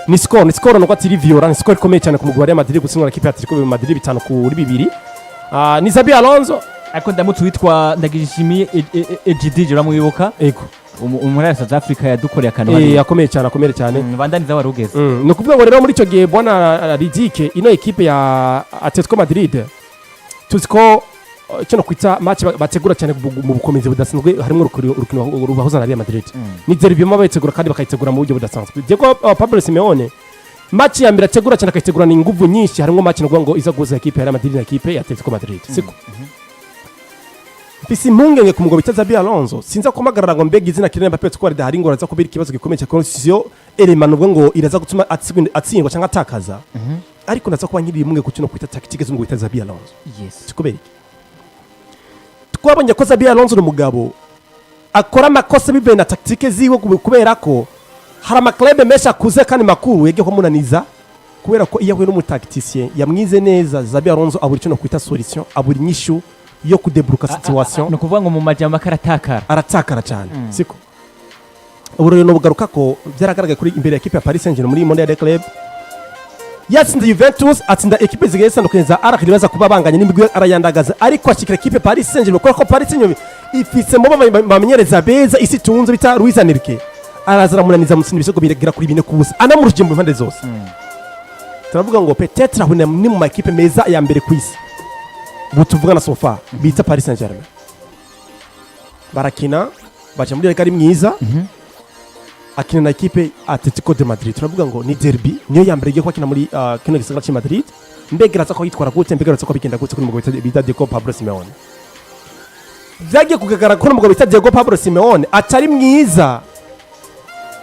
ni score nuko atiri violent, ni score ikomeye cyane ku mugwi wa Real Madrid gutsindwa na equipe ya Atletico Madrid 5-2. Ni Xabi Alonso ariko ndamutse witwa Ndagishimiye Ejidi uramwibuka ego umuraya South Africa yadukoreye akantu yakomeye cyane bandaniza warugeze no kuvuga ngo rero muri icyo gihe bwana Ridike ino equipe ya Atletico Madrid tuziko cyo no kwita match bategura cyane mu bukomezi budasanzwe harimo urukino rubahuza na Real Madrid ni derby mo bayitegura kandi bakayitegura mu buryo budasanzwe Diego Pablo Simeone match ya mbere ategura cyane akayitegura ni inguvu nyinshi harimo match no ngo iza guza equipe ya Real Madrid na equipe ya Atletico Madrid siko Fisi impungenge ku mugabo bita Xabi Alonso sinza kumagarara ngo mbega izina Kylian Mbappé twari dahari ngo araza kubira ikibazo gikomeye cya constitution element ubwo ngo iraza gutuma atsindwa cyangwa atakaza ariko naza kuba nkiri imwe kucyo no kwita tactique z'umugabo bita Xabi Alonso sikubera twabonye ko Xabi Alonso n'umugabo akora amakosa bivuye na tactique ziwe kubera ko hari amaklebe mesha kuze kandi makuru yege ko munaniza kubera ko iyo ahuye n'umutacticien yamwize neza Xabi Alonso aburi cyo no kwita solution aburi nyishu yo kudebruka situation no kuvuga ngo mu majyamba aratakara cyane siko uburyo no bugaruka ko byaragaragaye kuri imbere ya equipe ya Paris Saint-Germain muri Mondial des Clubs yatsinda Juventus atsinda equipe zigiye zitandukanye za Al Ahly baza kuba banganye n'imigwi arayandagaza ariko ashikira equipe Paris Saint-Germain kuko Paris Saint-Germain ifise mu bamenyereza beza isi tunze bita Luis Enrique arazara munaniza mutsinda ibisego biregira kuri 4 kubusa anamuruje mu mpande zose turavuga ngo peut-être aho ni mu ma equipe meza ya mbere ku isi butuvuga na sofa bita Paris Saint-Germain barakina baje muri rekari mwiza akina na equipe Atletico de Madrid turavuga ngo ni derby niyo ya mbere igiye kwakina muri kino gisagara cya Madrid mbegeraza ko yitwara gute mbegeraza ko bigenda gute kuri mugabo bita Diego Pablo Simeone byagiye kugaragara ko mugabo bita Diego Pablo Simeone atari mwiza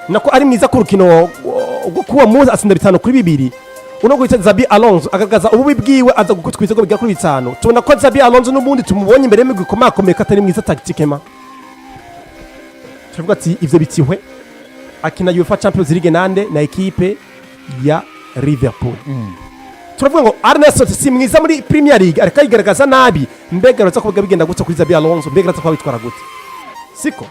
nako ari mwiza ku rukino rwo kuwa muza atsinda 5-2 uno gwita Xabi Alonso agagaza ububi bwiwe aza gukutwiza ko bigera kuri 5 tubona ko Xabi Alonso n'ubundi tumubonye imbere y'imigwi komakomeye katari mwiza tactiquement tuvuga ati ivyo bitihwe akina UEFA Champions League nande na equipe ya Liverpool turavuga ngo Arne Slot si mwiza muri Premier League ariko yigaragaza nabi mbega raza kuvuga bigenda gutse kuri Xabi Alonso mbega raza kwa bitwara gute siko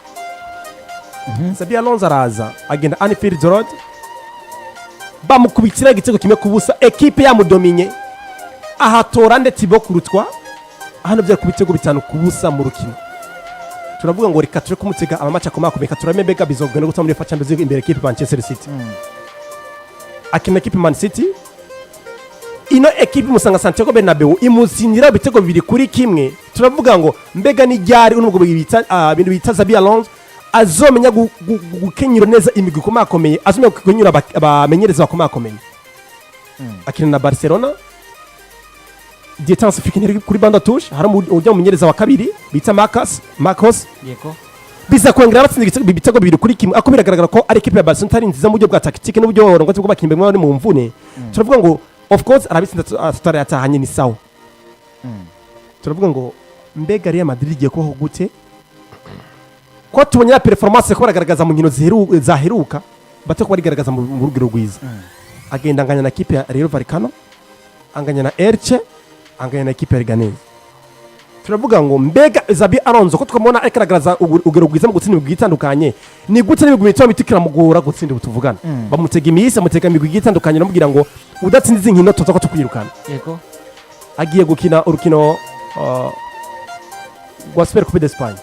Xabi Alonso araza agenda Anfield Road bamukubitira igitego kimwe kubusa equipe yamudominye ahatora ndetse bokurutwa hano bya kubitego 5 kubusa mu rukino turavuga ngo reka ture kumutega amamacha akomakomeka turamembega bizogenda gutsa muri Champions League imbere equipe Manchester City akina equipe Man City ino equipe musanga Santiago Bernabeu imuzinira ibitego 2-1 turavuga ngo mbega ni ryari unubwo bita bintu bita Xabi Alonso azomenya gukenyura neza imigwi komakomeye azomenya gukenyura abamenyereza bakomakomeye akina na Barcelona Dietanse fikinira kuri banda touche hari ujya mumenyereza wa kabiri bita Marcos yego biza kwengera batsinze ibitego 2-1 ako biragaragara ko ari equipe ya Barcelona tari nziza mu buryo bwa tactique n'uburyo ngo bakimbe mwe mu mvune turavuga ngo of course arabitsinda atari atahanye ni sawa turavuga ngo mbega Real Madrid igiye kubaho gute ko tubonye performance ko baragaragaza mu nkino zaheruka bate ko barigaragaza mu rugero rwiza agenda anganya na equipe ya Rayo Vallecano anganya na Elche anganya na equipe ya Leganés turavuga ngo mbega Xabi Alonso ko twamubona agaragaza urugero rwiza mu gutsinda imigwi itandukanye ni gute n'ibigwi bituma bitikira mugora gutsinda butuvugana bamutega imisi amutega imigwi itandukanye namubwira ngo udatsinda izi nkino tuza ko tukwirukana yego agiye gukina urukino rwa Super Coupe d'Espagne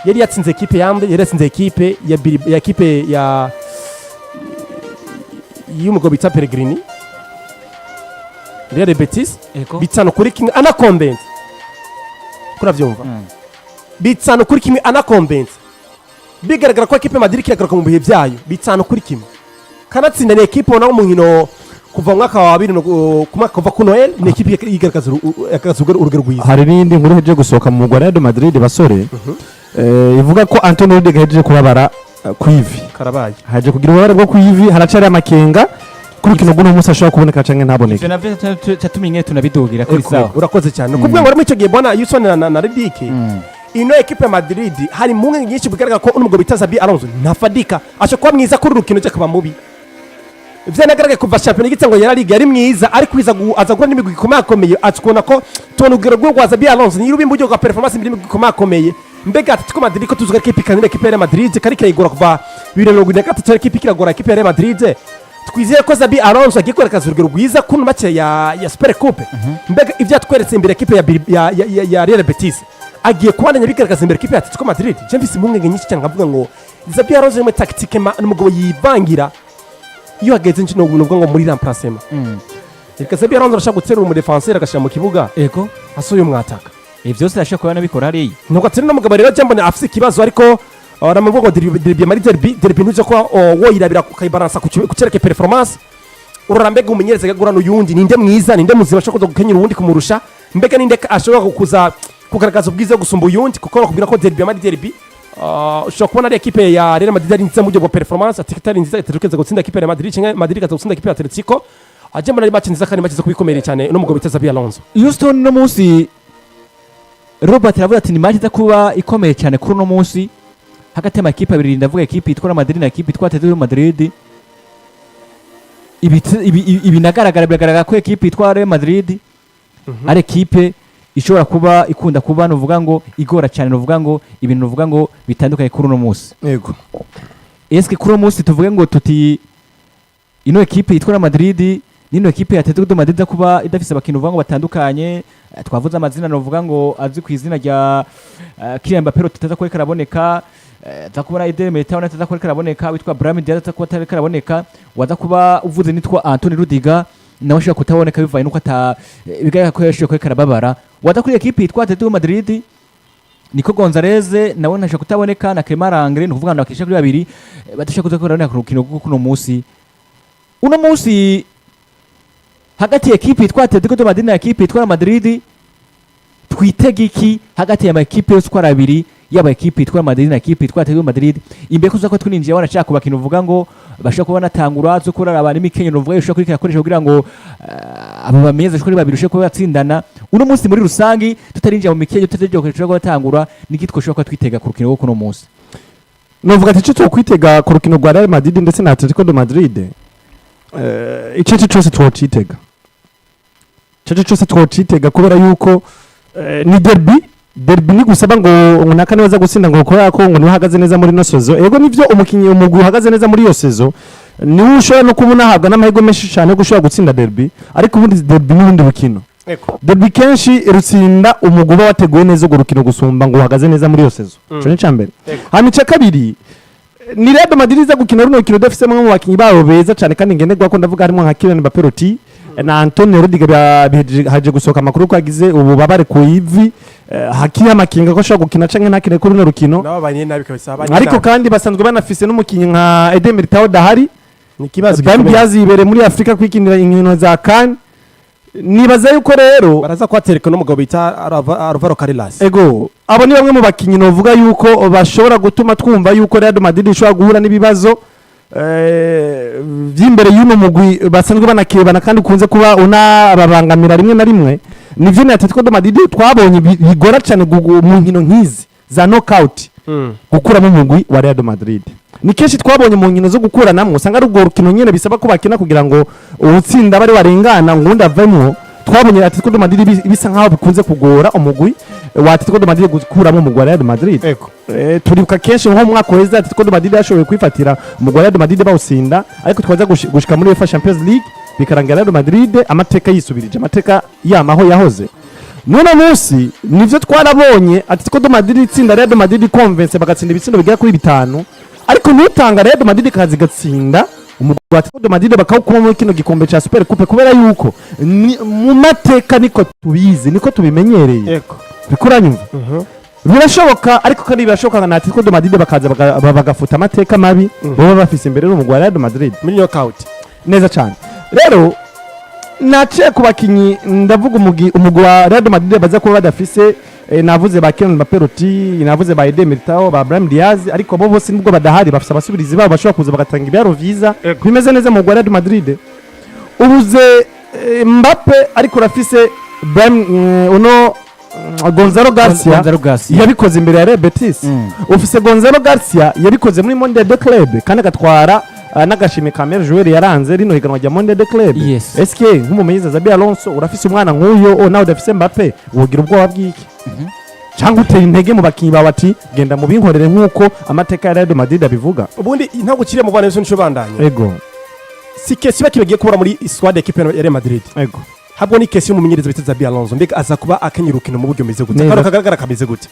yari yatsinze equipe yambe yari yatsinze equipe ya equipe ya y'umugabo bita Pellegrini Real Betis bitano kuri kimwe anakombenze kuravyumva bitano kuri kimwe anakombenze bigaragara ko equipe Madrid kiragaruka mu bihe byayo bitano kuri kimwe kanatsinda ni equipe ona mu nkino kuva mwaka wa 2000 kuva ku Noel ni equipe yigaragaza urugero rwiza hari n'indi nkuru heje gusohoka mu Real Madrid basore ivuga ko Antonio Rudiger heje kubabara kwivi karabaye haje kugira ubabare bwo kwivi haracari amakenga kuri kino guno musa ashobora kuboneka canke ntaboneke ivyo navyo cyatuminye tunabidugira kuri sawa urakoze cyane kuvuga ngo muri ico gihe bwana Yusuf na Ridike ino equipe Madrid hari mu ngengi nyinshi bigaragara ko umugabo bita Xabi Alonso ntafadika acho kuba mwiza kuri rukino cyo kuba mubi ivyo nagaragaye kuva Champions League ngo yari yari mwiza ariko biza azagura n'imigwi komakomeye atukona ko tubona urugero rwa Xabi Alonso ni rubimbu ryo performance imigwi komakomeye mbega Atletico Madrid ko tuzuga equipe kanira equipe ya Madrid kari kirayigora kuva 2023 equipe kiragora equipe ya Madrid twizeye ko Zabi Alonso agiye kwerekeza urugero rwiza kuno make ya Super Coupe mbega ibyo yatweretse imbere ekipe ya Real Betis agiye kubandanya bigaragaza imbere ekipe ya Atletico Madrid je mfise impungenge nyinshi cyane nkavuga ngo Zabi Alonso ni mu tactique n'umugabo yivangira iyo hageze nci no ngo muri remplacement reka Zabi Alonso arashaka guterura mu defenseur agashira mu kibuga ego asuye umwataka byose arashaka kuba nabikora hariya nuko atari n'umugabo rero je mbona afise ikibazo ariko aramuvuga ngo derby mari derby nuje ko woyirabira ukayibalansa ku cereke performance urarambega umenyereza gagura n'uyundi ninde mwiza ninde muzima ashaka gukenyera uwundi kumurusha mbega ninde ashobora kukuza kugaragaza ubwiza gusumba uyundi kuko bakubwira ko derby mari derby ushobora kubona ari ekipe ya Real Madrid ari nziza mu buryo bwa performance atari nziza itarekeza gutsinda ekipe ya Madrid cyangwa Madrid kaza gutsinda ekipe ya Atletico aje mbona ari match nziza kandi match zo kubikomerera cyane n'umugabo bita Zabi Alonso Houston no munsi Robert aravuga ati ni match iza kuba ikomeye cyane kuri no munsi hagati y'amakipe abiri ndavuga ekipe itwara Madrid na ekipe itwara Atletico Madrid ibi nagaragara biragaragara ko ekipe itwara Madrid ari ekipe ishobora kuba ikunda kuba nuvuga ngo igora cyane nuvuga ngo ibintu nuvuga ngo bitandukanye kuri no munsi yego eske kuri no munsi tuvuge ngo tuti ino ekipe itwara Madrid nino ekipe ya Atletico Madrid kuba idafise abakintu uvuga ngo batandukanye twavuze amazina nuvuga ngo azwi ku izina rya Kylian Mbappé tutaza ko karaboneka zakubona Eder Militao nataza ko karaboneka witwa Brahim Diaz ko atari karaboneka waza kuba uvuze nitwa Anthony Rudiger nawe ashaka kutaboneka bivaye nuko bigaragara ko yashoye ko karababara waza kuri ekipe itwa Atletico Madrid Nico Gonzalez nawe ntashaka kutaboneka na Clement Langre nuvuga ngo bakisha kuri babiri badashaka kuzakorana ku rukino kuno munsi uno munsi hagati ya ekipe itwa Atletico Madrid na ekipe itwa Madrid twitega iki hagati ya ekipe yose kwa abiri yaba ekipe itwa Madrid na ekipe itwa Atletico Madrid imbere kuza ko twinjiye wanashaka kubakina uvuga ngo bashaka kuba natangura zo kurara abantu imikenyo nuvuga yushaka kuri yakoresha kugira ngo abo bameze kuri babiri ushaka kuba yatsindana uno munsi muri rusangi tutarinjira mu mikenyo tutagiye kugira gutangura nigitwe ushaka twitega ku rukino kuno munsi novuga ati cyo kwitega ku rukino rwa Real Madrid ndetse na Atletico de Madrid icyo cyose twocitega kubera yuko ni derby ni gusaba ngo unaka niwaza gusinda ngo ukora ko ngo nihagaze neza muri no sezo ego nivyo umukinyi umugwi uhagaze neza muri yo sezo ni ushobora no kubona habwa n'amahego menshi cyane gushobora gutsinda derby ariko ubundi derby n'ubundi bukino derby kenshi rutsinda umugwi wateguye neza go rukino gusumba ngo uhagaze neza muri yo sezo cyo ni cyambere hamice kabiri ni Real Madrid za gukina runo rukino dafise mu bakinyi babo beza cyane kandi ngenderwa ko ndavuga harimo nka Kylian Mbappé na Antonio Rudiger haje gusoka amakuru ko agize ubu babare ku ivi hakiya makinga ko shaka gukina canke ntakine kuri no rukino nababanye nabi kabisa ariko kandi basanzwe banafise n'umukinyi nka Eder Militao dahari ni kibazo byazi ibere muri Afrika kwikinira inkino za CAN nibaza yuko rero baraza kwatereka n'umugabo bita Alvaro Carreras ego abo ni bamwe mu bakinyi novuga yuko bashobora gutuma twumva yuko Real Madrid ishobora guhura n'ibibazo by'imbere y'uno mugwi basanzwe banakebana kandi kunze kuba unababangamira rimwe na rimwe nivyo na Atletico de Madrid twabonye bigora cyane mu nkino nkizi za knockout gukuramo umugwi wa Real Madrid ni kenshi twabonye mu nkino zo gukuranamo usanga ari ubwo rukino nyene bisaba ko bakina kugira ngo ubutsinda bari warengana ngundi avemo twabonye Atletico de Madrid bisa nkaho bikunze kugora umugwi wa Atletico de Madrid gukuramo umugwi wa Real Madrid turibuka kenshi nko mu mwaka weza Atletico de Madrid yashoboye kwifatira umugwi wa Real Madrid bawusinda ariko twaza gushika muri UEFA Champions League bikarangira Real Madrid amateka yisubirije amateka yamaho yahoze none munsi nivyo twarabonye Atletico de Madrid itsinda Real Madrid convince bagatsinda ibitsindo bigera kuri 5 ariko nutanga Real Madrid kazi gatsinda umugwi wa Atletico de Madrid bakawukuma muri kino gikombe ca Super Coupe kubera yuko mu mateka niko tubizi niko tubimenyereye bikuranyumva birashoboka ariko kandi birashoboka na Atletico de Madrid bakaza bagafuta amateka mabi baba bafise imbere n'umugwi wa Real Madrid muri knockout neza cyane rero naciye ku bakinyi ndavuga umugwi wa Real Madrid baza kuba badafise navuze ba Kylian Mbappé navuze ba Eder Militao ba Brahim Diaz ariko bo bose nibwo badahari bafise abasubirizi babo bashobora kuza bagatanga ibyaro vyiza bimeze neza mu Real Madrid ubuze Mbappé ariko rafise uno Gonzalo Garcia yabikoze imbere ya Real Betis ufise Gonzalo Garcia yabikoze muri Mondial de Club kandi agatwara n'agashime ka meilleur joueur yaranze rino higanwa rya Mondial de Club eske nk'umumenyeza Zabi Alonso urafise umwana nk'uyo nawe udafise Mbappé wogira ubwoba bw'iki cyangwa utera intege mu bakinyi bawe ati genda mu binkorere nk'uko amateka ya Real Madrid abivuga ubundi ntabwo ukiriye mu bana bose nico bandanye ego si kesi bakibagiye kubura muri squad equipe ya Real Madrid ego habwo ni kesi y'umumenyereza bita Xabi Alonso mbega aza kuba akenyera urukino mu buryo meze gute Neza. kandi kagaragara kameze gute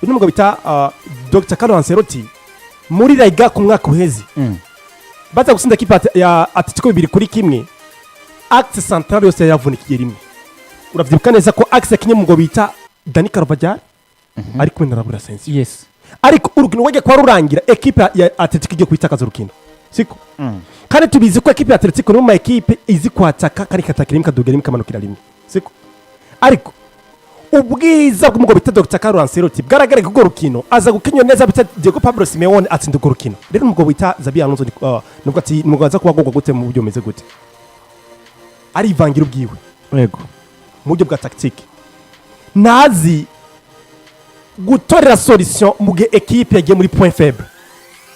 uyu mugabo bita Dr. Carlo Ancelotti muri La Liga ku mwaka uheze baza gusinda equipe ya Atletico 2-1 axe central yose yavunikiye rimwe uravyibuka neza ko axe kinye mugabo bita Dani Carvajal ari kumwe na Raúl Asensio yes ariko urukino wajya kwa rurangira equipe ya Atletico igiye kwitakaza urukino siko kandi tubizi ko equipe ya Atletico no mu equipe izi kwataka kari katakira rimwe kaduga rimwe kamanukira rimwe siko ariko ubwiza bw'umugabo bita Dr. Carlo Ancelotti bwaragaragaye ko rukino aza gukenywa neza bita Diego Pablo Simeone atsinda urwo rukino rero umugabo bita Xabi Alonso nubwo ati umugabo aza kuba agomba gute mu buryo meze gute ari ivangira ubwiwe ego mu buryo bwa tactique nazi gutorera solution mu gihe equipe yagiye muri point faible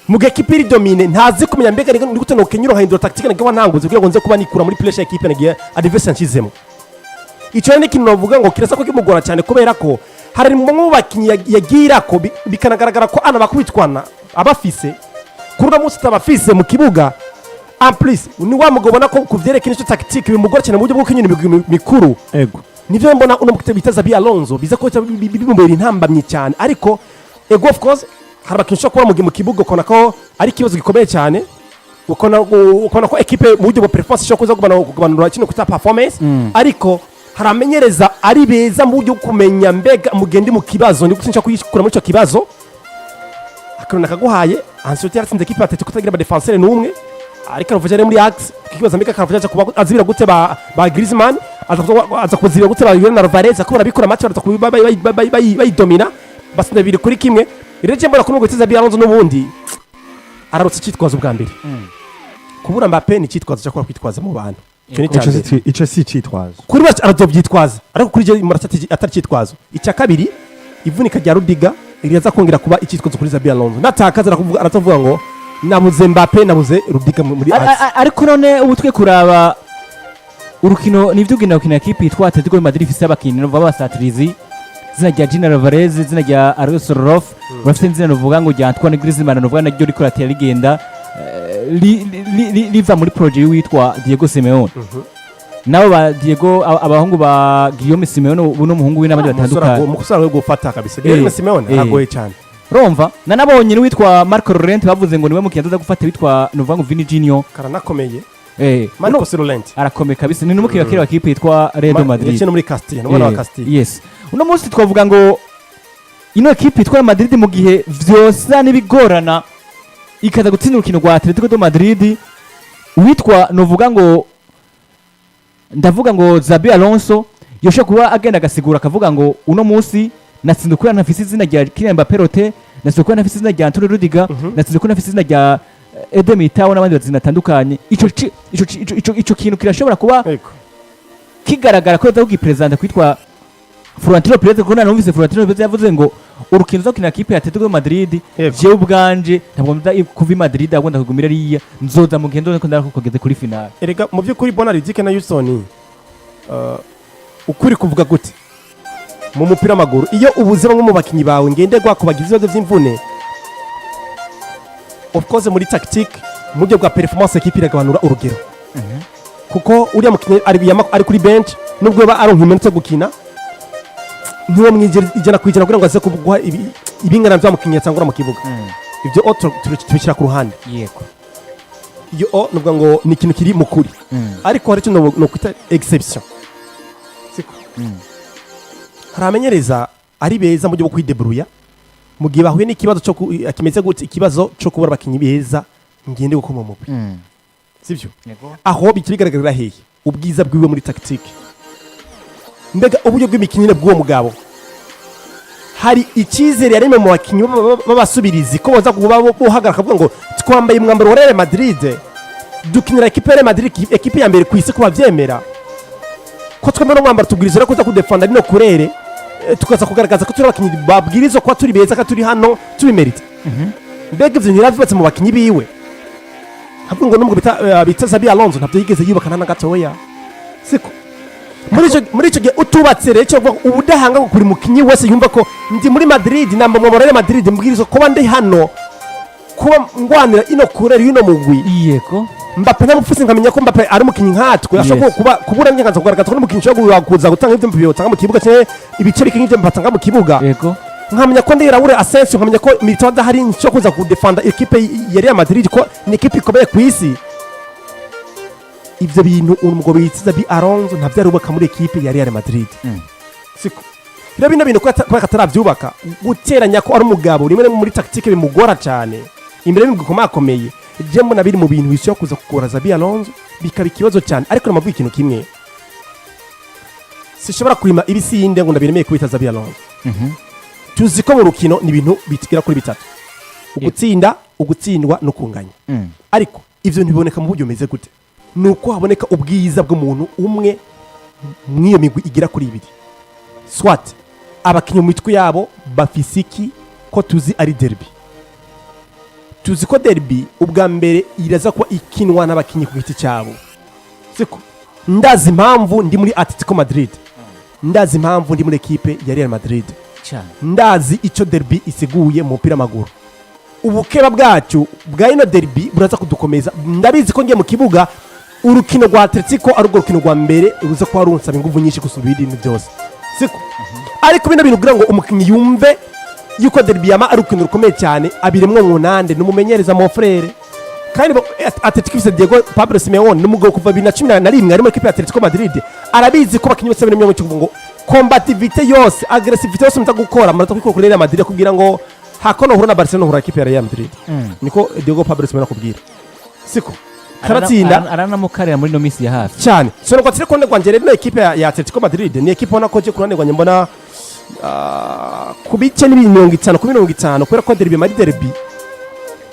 mu gihe equipe iri domine ntazi kumenya mbega ni gute no kenyura hindura tactique nagawa ntanguze kugira ngo nze kuba nikura muri pressure equipe nagiye adversaire nshizemo icyo ni ikintu navuga ngo kirasa ko kimugora cyane kubera ko hari mu bakinyi yagira ko bikanagaragara ko ana bakubitwana abafise kuri uno munsi tabafise mu kibuga en plus ni wa mugabo ubona ko kuvyerekana icyo tactique bimugora cyane mu buryo bwo kenyura imigwi mikuru ego nivyo mbona uno mukite bita Xabi Alonso biza ko bimumbera intambamye cyane ariko ego of course hari abakinisha kuba mu kibuga ukona ko ari kibazo gikomeye cyane ukona ko equipe mu buryo bwa performance cyo kuza kubanura kino kuta performance ariko haramenyereza ari beza mu buryo kumenya mbega mugende mu kibazo ndi gusinsha kuyikura muri cyo kibazo akarona kaguhaye Ancelotti yaratsinze equipe atete kutagira ba defenseur n'umwe ariko aravugana muri axe kibazo mbega karavugana kuba azibira gute ba Griezmann aza kuzibira gute ba Julian Alvarez akora bikora match bayidomina basinda 2-1 rero je mbona ko nubwo Xabi Alonso n'ubundi ararutse cyitwazo bwa mbere kubura Mbappe ni cyitwazo cyo kwitwaza mu bantu ico si cyitwazo kuri bacu arazovyitwaza ariko kuri je murasati atari cyitwazo icya kabiri ivunika rya Rudiga iriza kongera kuba icyitwazo kuri Xabi Alonso natakaza aratavuga ngo nabuze Mbappe nabuze Rudiga muri ariko none ubu twe kuraba urukino nivyo gukina equipe yitwa Atletico Madrid ifise abakinyi bava basatirizi zina rya Julian Alvarez zina rya Aurelio Rolf urafite izina ruvuga ngo rya Antoine Griezmann ruvuga naryo riko ratera rigenda liva muri projet witwa Diego Simeone nabo ba Diego abahungu ba Guillaume Simeone uno muhungu w'inamanje batandukanye umusara we gufata kabisa Guillaume Simeone agoye cyane romva nanabonye ni witwa Marco Llorente bavuze ngo niwe mukiyanza gufata witwa nuvuga ngo Vini Junior karanakomeye Marco Llorente arakomeye kabisa ni n'umukinnyi wa kipe yitwa Real Madrid yakina muri Castilla n'umwana wa Castilla yes uno munsi twavuga ngo ino kipe yitwa Madrid mu gihe vyose n'ibigorana ikaza gutsinda urukino rwa Atletico de Madrid witwa novuga ngo ndavuga ngo Xabi Alonso yosha kuba agenda agasigura akavuga ngo uno munsi natsinze kuri nafise izina rya Kylian Mbappe natsinze kuri nafise izina rya Antonio Rudiger natsinze kuri nafise izina rya Eden Militao n'abandi bazina atandukanye ico kintu kirashobora kuba kigaragara ko davuga ipresenta kwitwa Florentino Perez ko nanumvise Florentino Perez yavuze ngo urukino zo kina kipe ya Atletico de Madrid je ubwanje ntabwo nza kuva Madrid agomba kugumira riya nzoza mu gendo ko ndakugeze kuri finale erega mu byo kuri Bonalizike na Houston ukuri kuvuga gute mu mupira w'amaguru iyo ubuze bamwe mu bakinyi bawe ngenderwa ko bagize ibibazo by'imvune of course muri tactique mu byo bwa performance equipe iragabanura urugero kuko uriya mukinyi ari kuri bench nubwo ba aronka iminota gukina niwo mwijana kwijana kugira ngo aze kuguha ibingana byamukinyi cyangwa mu kibuga ibyo tubishyira ku ruhande yego iyo nubwo ngo ni ikintu kiri mukuri ariko hari cyo no kwita exception siko haramenyereza ari beza mu byo bwo kwidebruya mu gihe bahuye n'ikibazo cyo kimeze gute ikibazo cyo kubura abakinyi beza ngende gukoma mu mupira sivyo aho bikigaragara hehe ubwiza bwiwe muri tactique mbega uburyo bw'imikinire bw'uwo mugabo hari icyizere yaremye mu bakinyi b'abasubirizi ko baza kuba bohagarara akavuga ngo twambaye umwambaro wa Real Madrid dukinira equipe ya Madrid equipe ya mbere ku isi ko bavyemera ko twemera umwambaro tubwirizwa ko kudefenda no kurere tukaza kugaragaza ko turi abakinyi babwirizwa ko turi beza ko turi hano tubimerita mbega ivyo ntiravubatse mu bakinyi biwe havuga ngo n'umugabo bita Xabi Alonso ntabyo yigeze yubakana na gatoya siko muri icyo gihe utubatse rero cyo ubudahanga kuri mukinyi wese yumva ko ndi muri Madrid namba mu Real Madrid mbwirizwa kuba ndi hano kuba ngwanira ino kurere y'ino mugwi yego Mbappe ntamufise nkamenya ko Mbappe ari umukinyi nkatwe ashobora kuba kubura nyanganza kugaragaza ko n'umukinyi ushobora kuza gutanga ivyo mbiyo tanga mu kibuga cyane ibice bikinyi ivyo mbatanga mu kibuga yego nkamenya ko ndera ure Asensio nkamenya ko Militao adahari cyo kuza kudefenda equipe ya Real Madrid ko ni equipe ikomeye ku isi ivyo bintu umugabo yitiza bi Alonso ntavyarubaka muri equipe ya Real Madrid siko rero bino bintu ko ataravyubaka guteranya ko ari umugabo rimwe muri tactique bimugora cyane imbere y'imigukoma akomeye je mbona biri mu bintu bishobora kuza kugora Zabi Alonso bikaba ikibazo cyane ariko namavuga ikintu kimwe sishobora kwima ibisinde ngo ndabiremeye kubita Zabi Alonso tuzi ko mu rukino ni ibintu bitigera kuri bitatu ugutsinda ugutsindwa no kunganya ariko ivyo ntiboneka mu buryo meze gute nuko haboneka ubwiza bw'umuntu umwe mwiyo migwi igira kuri ibiri swat abakinyi mu mitwe yabo bafisiki ko tuzi ari derby tuzi ko derby ubwa mbere iraza kuba ikinwa n'abakinyi ku giti cyabo siko ndazi impamvu ndi muri Atletico Madrid ndazi impamvu ndi muri equipe ya Real Madrid ndazi ico derby isiguye mu mupira maguru ubukeba bwacu bwa ino derby buraza kudukomeza ndabizi ko ngiye mu kibuga urukino rwa Atletico ari urwo rukino rwa mbere uruza kuba runsaba ingufu nyinshi gusumba ibindi byose siko ariko bino bintu kugira ngo umukinyi yumve yuko derby yama ari urukino rukomeye cyane abiremwe munande numumenyereza mon frère kandi Atletico ifise Diego Pablo Simeone n'umugabo kuva 2011 ari mu equipe ya Atletico Madrid arabizi ko bakinyi bose b'imyongo cyo ngo combativité yose aggressivité yose mutaga gukora marata kwiko Real Madrid kugira ngo hakono hura na Barcelona hura equipe ya Real Madrid niko Diego Pablo Simeone akubwira siko karatsinda aranamukarira muri no misi ya hafi cyane so nuko tire konde kwanje rero equipe ya Atletico Madrid ni equipe ona ko je kurane kwanje mbona kubice ni 50 ku 50 kubera ko derby mari derby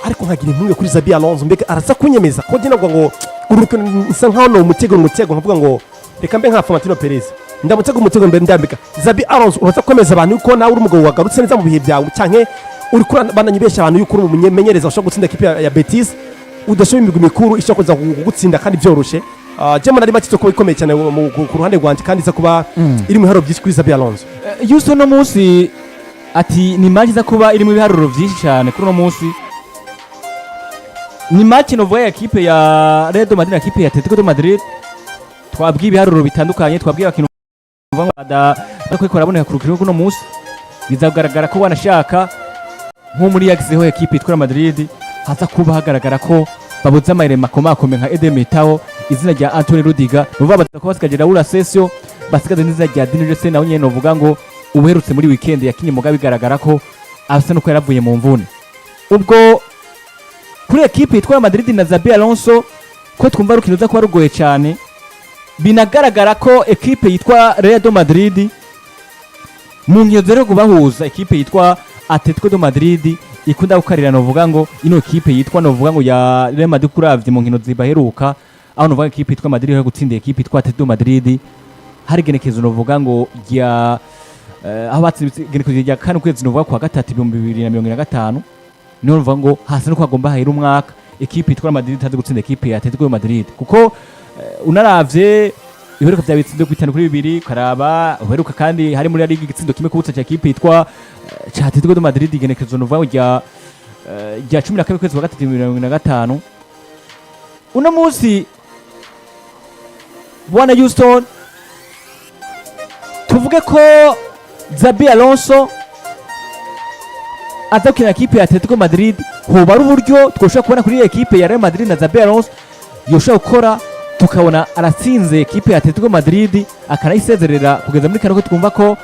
ariko nkagira impunge kuri Zabi Alonso mbega araza kunyemeza ko je navuga ngo urukino nsa nkaho no umutego nkavuga ngo reka mbe nka Florentino Perez ndamutego umutego mbere ndambika Zabi Alonso uraza kwemeza abantu yuko nawe uri umugabo wagarutse neza mu bihe byawe cyanke uri kurananyibesha abantu yuko uri umumenyereza ushobora gutsinda equipe ya Betis udashoboye imigwi mikuru ishobora kuza kugutsinda kandi byoroshe jema nari batito ko ikomeye cyane ku ruhande rwanje kandi iza kuba iri mu haro byinshi kuri Zabi Alonso Houston no munsi ati ni match iza kuba iri mu biharuro byinshi cyane kuri no munsi ni match novuga ya equipe ya Real Madrid na equipe ya Atletico de Madrid twabwiye ibiharuro bitandukanye twabwiye abakintu kwikora aboneka ku rukino kuno munsi bizagaragara ko banashaka nko muri yagizeho equipe itwara Madrid haza kuba hagaragara ko babuze amayire makomakome nka Eden Militao izina rya Anthony Rudiger nuvuga baza ko basigaje Raul Asensio basigaje n'izina rya Dani Jose nawe nyene novuga ngo ubuherutse muri weekend yakinye muga bigaragara ko asa nuko yaravuye mu mvune ubwo kuri equipe itwara Madrid na Zabi Alonso ko twumva rukino za kuba rugoye cyane binagaragara ko equipe yitwa Real de Madrid mu nkino zero kubahuza equipe yitwa Atletico de Madrid ikunda gukarira novuga ngo ino equipe yitwa novuga ngo ya Real Madrid kuravye mu nkino zibaheruka aho novuga equipe yitwa Madrid yo gutsinda equipe yitwa Atletico de Madrid hari genekezo novuga ngo ya aho batsinze genekezo ya kane kwezi novuga kwa gatatu 2025 niho novuga ngo hasi no kwagomba hahera umwaka equipe yitwa Madrid itazi gutsinda equipe ya Atletico de Madrid kuko unaravye iheruka bya bitsindo kwitana kuri 2 karaba uheruka kandi hari muri ligue igitsindo kimwe kubutsa cya equipe yitwa Atletico de Madrid igenekezo novuga rya 12 kwezi kwa 2025 uno munsi bwana Houston tuvuge ko Zabi Alonso azakina equipe ya Atletico Madrid hoba ari uburyo twoshobora kubona kuri equipe ya Real Madrid na Zabi Alonso yoshobora gukora tukabona aratsinze equipe ya Atletico Madrid akanayisezerera kugeza muri kanoko twumva ko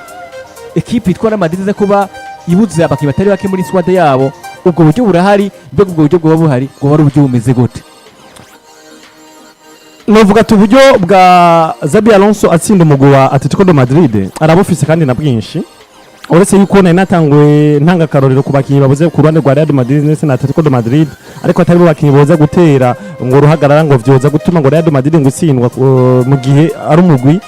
equipe itwara Madrid iza kuba ibuze abakinyi batari bake muri squad yabo ubwo buryo burahari byo ubwo buryo bwo buhari ngo ari uburyo bumeze gute novuga uburyo bwa Zabi Alonso atsinda umugwi wa Atletico de Madrid arabufise kandi na bwinshi uretse yuko natangwe ntanga karorero ku bakinyi babuze ku ruhande rwa Real Madrid ndetse na Atletico de Madrid ariko atari bo bakinyi boza gutera ngo ruhagarara ngo vyoza gutuma ngo Real Madrid ngo itsindwa mu gihe ari umugwi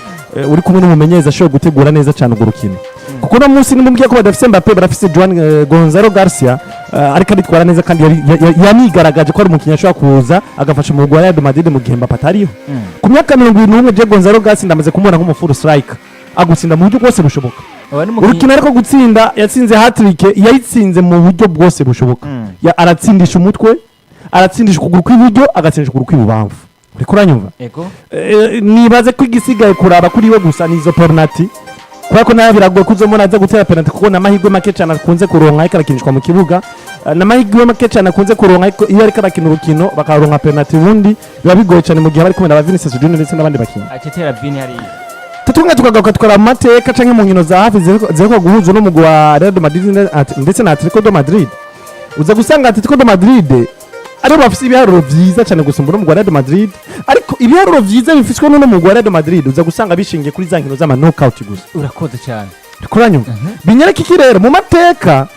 uri kumwe n'umumenyereza ashobora gutegura neza cyane urwo rukino kuko no munsi nimubwiye ko badafise Mbappe barafise Juan Gonzalo Garcia ariko aritwara neza kandi yanigaragaje ko ari umukinyi ashobora kuza agafasha mu rwa Real Madrid mu gihe Mbappe atariho ku myaka 21 je Gonzalo Garcia ndamaze kumubona nk'umufuru striker agutsinda mu buryo bwose bushoboka urukino ariko gutsinda yatsinze hat-trick yayitsinze mu buryo bwose bushoboka aratsindisha umutwe aratsindisha ukuguru kw'iburyo agatsindisha ukuguru kw'ibubamfu uriko uranyumva ego nibaze ko igisigaye kuraba kuri we gusa nizo penalty kubera ko nayo biragoye kuzomona aza gutera penalty kuko n'amahirwe make cyane akunze kuronka ariko arakinishwa mu kibuga n'amahirwe make cyane akunze kuronka ariko iyo ariko arakina urukino bakaronka penalty ubundi biba bigoye cyane mu gihe bari kumwe na Vinicius Junior ndetse n'abandi bakinnyi atetera Vini hari tutunga tukagaruka tukora mu mateka canke mu nkino za hafi ziriko guhuza n'umugwi wa Real Madrid ndetse na Atletico de Madrid uza gusanga Atletico de Madrid aribo bafise ibiharuro vyiza cyane gusumba n'umugwi wa Real Madrid ariko ibiharuro vyiza bifishwe n'umugwi wa Real Madrid uza gusanga bishingiye kuri za nkino z'ama knockout gusa urakoze cyane kuranyuma binyereka iki rero mu mateka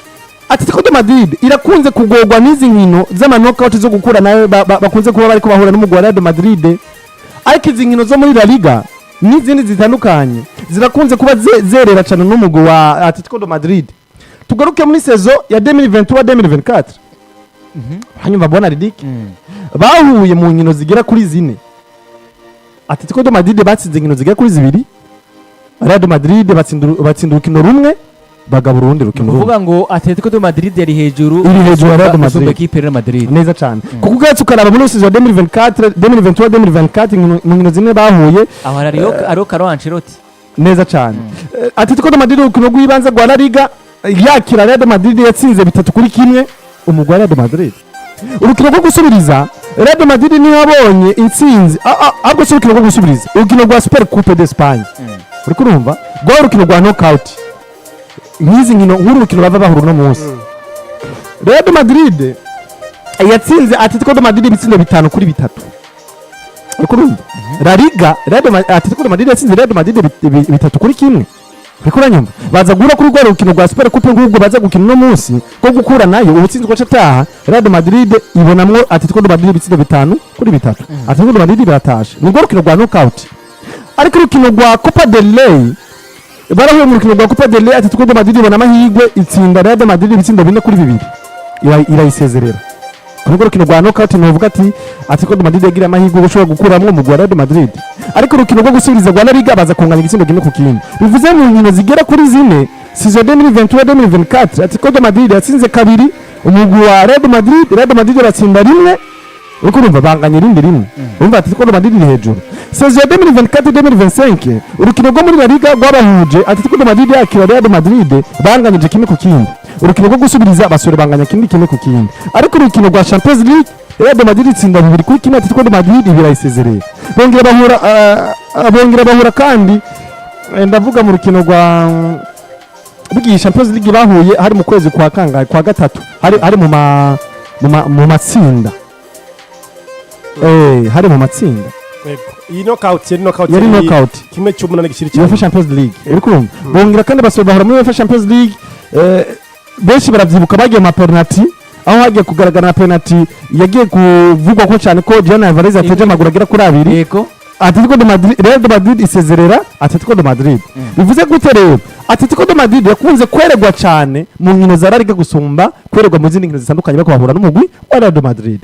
Atletico de Madrid irakunze kugorwa n'izi nkino z'ama knockout zo gukura nayo bakunze kuba bariko bahura n'umugwi wa Real Madrid ariko izi nkino zo muri La Liga n'izindi zitandukanye zirakunze kuba zerera cyane n'umugwi wa Atletico de Madrid tugaruke muri saison ya 2023-2024 hanyuma bona Ridic bahuye mu nkino zigera kuri zine Atletico de Madrid batsinze nkino zigera kuri zibiri Real Madrid batsinda urukino rumwe bagabura urundi rukino rumwe uvuga ngo Atletico de Madrid yari hejuru ya Real Madrid equipe Real Madrid neza cyane kuko ugatse ukaraba muri saison ya 2023-2024 mu nkino zine bahuye aho ari Carlo Ancelotti neza cyane Atletico de Madrid urukino rw'ibanze rwa La Liga yakira Real Madrid yatsinze 3-1 umugwi wa Real Madrid urukino rwo gusubiriza Real Madrid niyo yabonye intsinzi ahubwo si urukino rwo gusubiriza urukino rwa Super Coupe d'Espagne uri kurumva rwa urukino rwa knockout nk'izi nkino nk'urukino bava bahura no munsi Real Madrid yatsinze Atletico de Madrid ibitsindo 5-3 uri kurumva La Liga Atletico de Madrid yatsinze Real Madrid 3-1 Bikura nyumva baza gura kuri rwa rukino rwa Super Coupe ngubwo baza gukina no munsi ko gukura nayo ubutsinzi kwa cataha Real Madrid ibonamwo Atletico de Madrid ibitsindo 5-3 Atletico de Madrid biratashe ni rwo rukino rwa knockout ariko urukino rwa Copa del Rey barahuye mu rukino rwa Copa del Rey Atletico de Madrid ibona amahirwe itsinda Real Madrid ibitsindo 4-2 irayisezerera kuri rukino rwa knockout novuga ati Atletico de Madrid yagira amahirwe gushobora gukuramwo mu Real Madrid ariko urukino rwo gusubiriza rwa La Liga baza kunganya igitsindo kimwe ku kindi bivuze mu nkino zigera kuri zine saison 2023-2024 Atletico de Madrid yatsinze kabiri umugwi wa Real Madrid iratsinda rimwe uko urumva banganya irindi rimwe urumva Atletico de Madrid iri hejuru saison 2024-2025 urukino rwo muri La Liga rwabahuje Atletico de Madrid yakira Real Madrid banganyije kimwe ku kindi urukino rwo gusubiriza abasore banganya kimwe ku kindi ariko urukino rwa Champions League Real Madrid itsinda 2-1 Atletico de Madrid birayisezerera bongera bahura kandi ndavuga mu rukino rwa bw'iyi Champions League bahuye hari mu kwezi kwa kangahe kwa gatatu hari mu matsinda hari mu matsinda iyi knockout yari knockout kimwe cy'umunani gishiri UEFA Champions League uri kumva bongera kandi basore bahura muri UEFA Champions League benshi baravyibuka bagiye ma penalty aho hagiye kugaragara na penalty yagiye kuvugwa ko cyane ko Julian Alvarez ateje amaguru agira kuri abiri yego Atletico de Madrid Real de Madrid isezerera Atletico de Madrid bivuze gute rero Atletico de Madrid yakunze kweregwa cyane mu nkino za La Liga gusumba kweregwa mu zindi nkino zitandukanye bako bahura n'umugwi wa Real de Madrid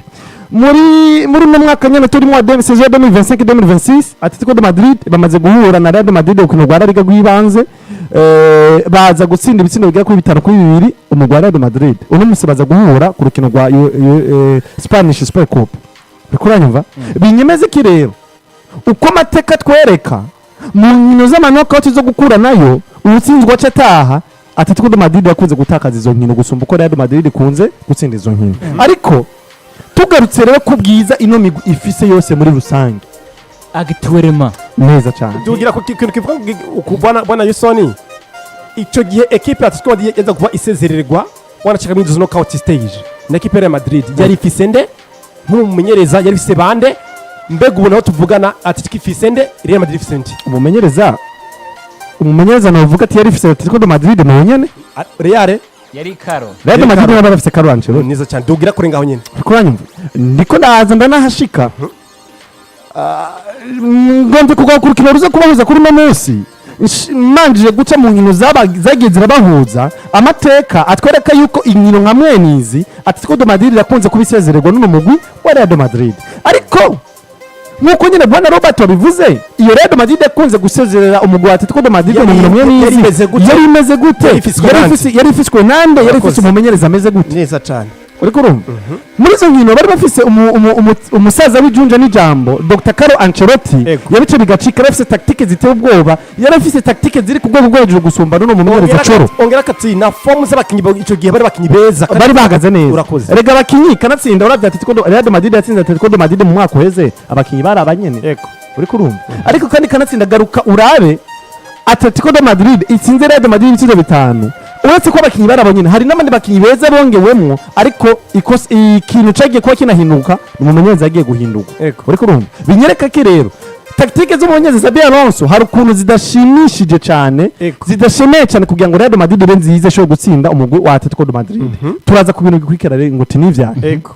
muri no mwaka nyene turi mu saison 2025-2026 Atletico de Madrid bamaze guhura na Real de Madrid ukino rwa La Liga rw'ibanze baza gutsinda ibitsindo bigera kuri 5-2 umugwi wa Real de Madrid uno musi baza guhura ku rukino rwa Spanish Super Cup bikuranyumva binyemeze ki rero uko amateka twereka mu nkino z'amanokauti zo gukura nayo ubutsinzi wa cataha Atletico de Madrid yakunze gutakaza izo nkino gusumba uko Real de Madrid ikunze gutsinda izo nkino ariko tugarutse rero ku bwiza ino migwi ifise yose muri rusange agitwerema neza cyane tugira ku kintu kivuga bwana Yusoni icyo gihe equipe ya Atletico Madrid yaza kuba isezererwa wanacika muri knockout stage na equipe ya Madrid yari ifise nde nk'umumenyereza yari ifise bande mbega ubona aho tuvugana Atletico ifise nde Real Madrid ifise nde umumenyereza navuga ati yari ifise Atletico de Madrid mu nyene Real yari Karo Real de Madrid baba bafise Carlo Ancelotti niza cyane tugira kurengaho nyene kuranyumva ndiko ndaza ndanahashika ngombe kugakurikira ruza kubahuza kuri no munsi manjije guca mu nkino zagiye zirabahuza amateka atwereka yuko inkino nka mwenizi Atletico de Madrid yakunze kubisezererwa n'umugwi wa Real de Madrid ariko nkuko nyine bwana Robert wabivuze iyo Real de Madrid yakunze gusezerera umugwi wa Atletico de Madrid mu nkino mwenizi yari imeze gute yari ifiswe nande yari ifiswe umumenyereza ameze gute neza cyane uriko urumva muri izo nkino bari bafise umusaza w'ijunja n'ijambo Dr. Carlo Ancelotti Ego. yabice bigacika yari afise tactique ziteye ubwoba yari afise tactique ziri ku rwego rwo hejuru gusumba n'uno mumenyereza Coro ongera kati na form z'abakinyi ico gihe bari bakinyi beza bari bahagaze neza urakoze rega abakinyi kanatsinda uravye Atletico Real Madrid yatsinze Atletico de Madrid mu mwaka uheze abakinyi bari abanyene yego uriko urumva ariko kandi kanatsinda garuka urabe Atletico de Madrid itsinze Real Madrid ibitsinze 5 uretse ko abakinyi barabonyene hari n'abandi bakinyi beza bongewemwo ariko ikintu cagiye kuba kinahinduka ni umumenyereza yagiye guhinduka Ego. uriko urumva binyereka ki rero tactique z'umumenyereza Xabi Alonso hari ukuntu zidashimishije cyane Ego. zidashemeye cyane kugira ngo Real Madrid ibe nziza ishobore gutsinda umugwi wa Atletico de Madrid turaza ku bintu bikurikira rero ngo tinivyaye yego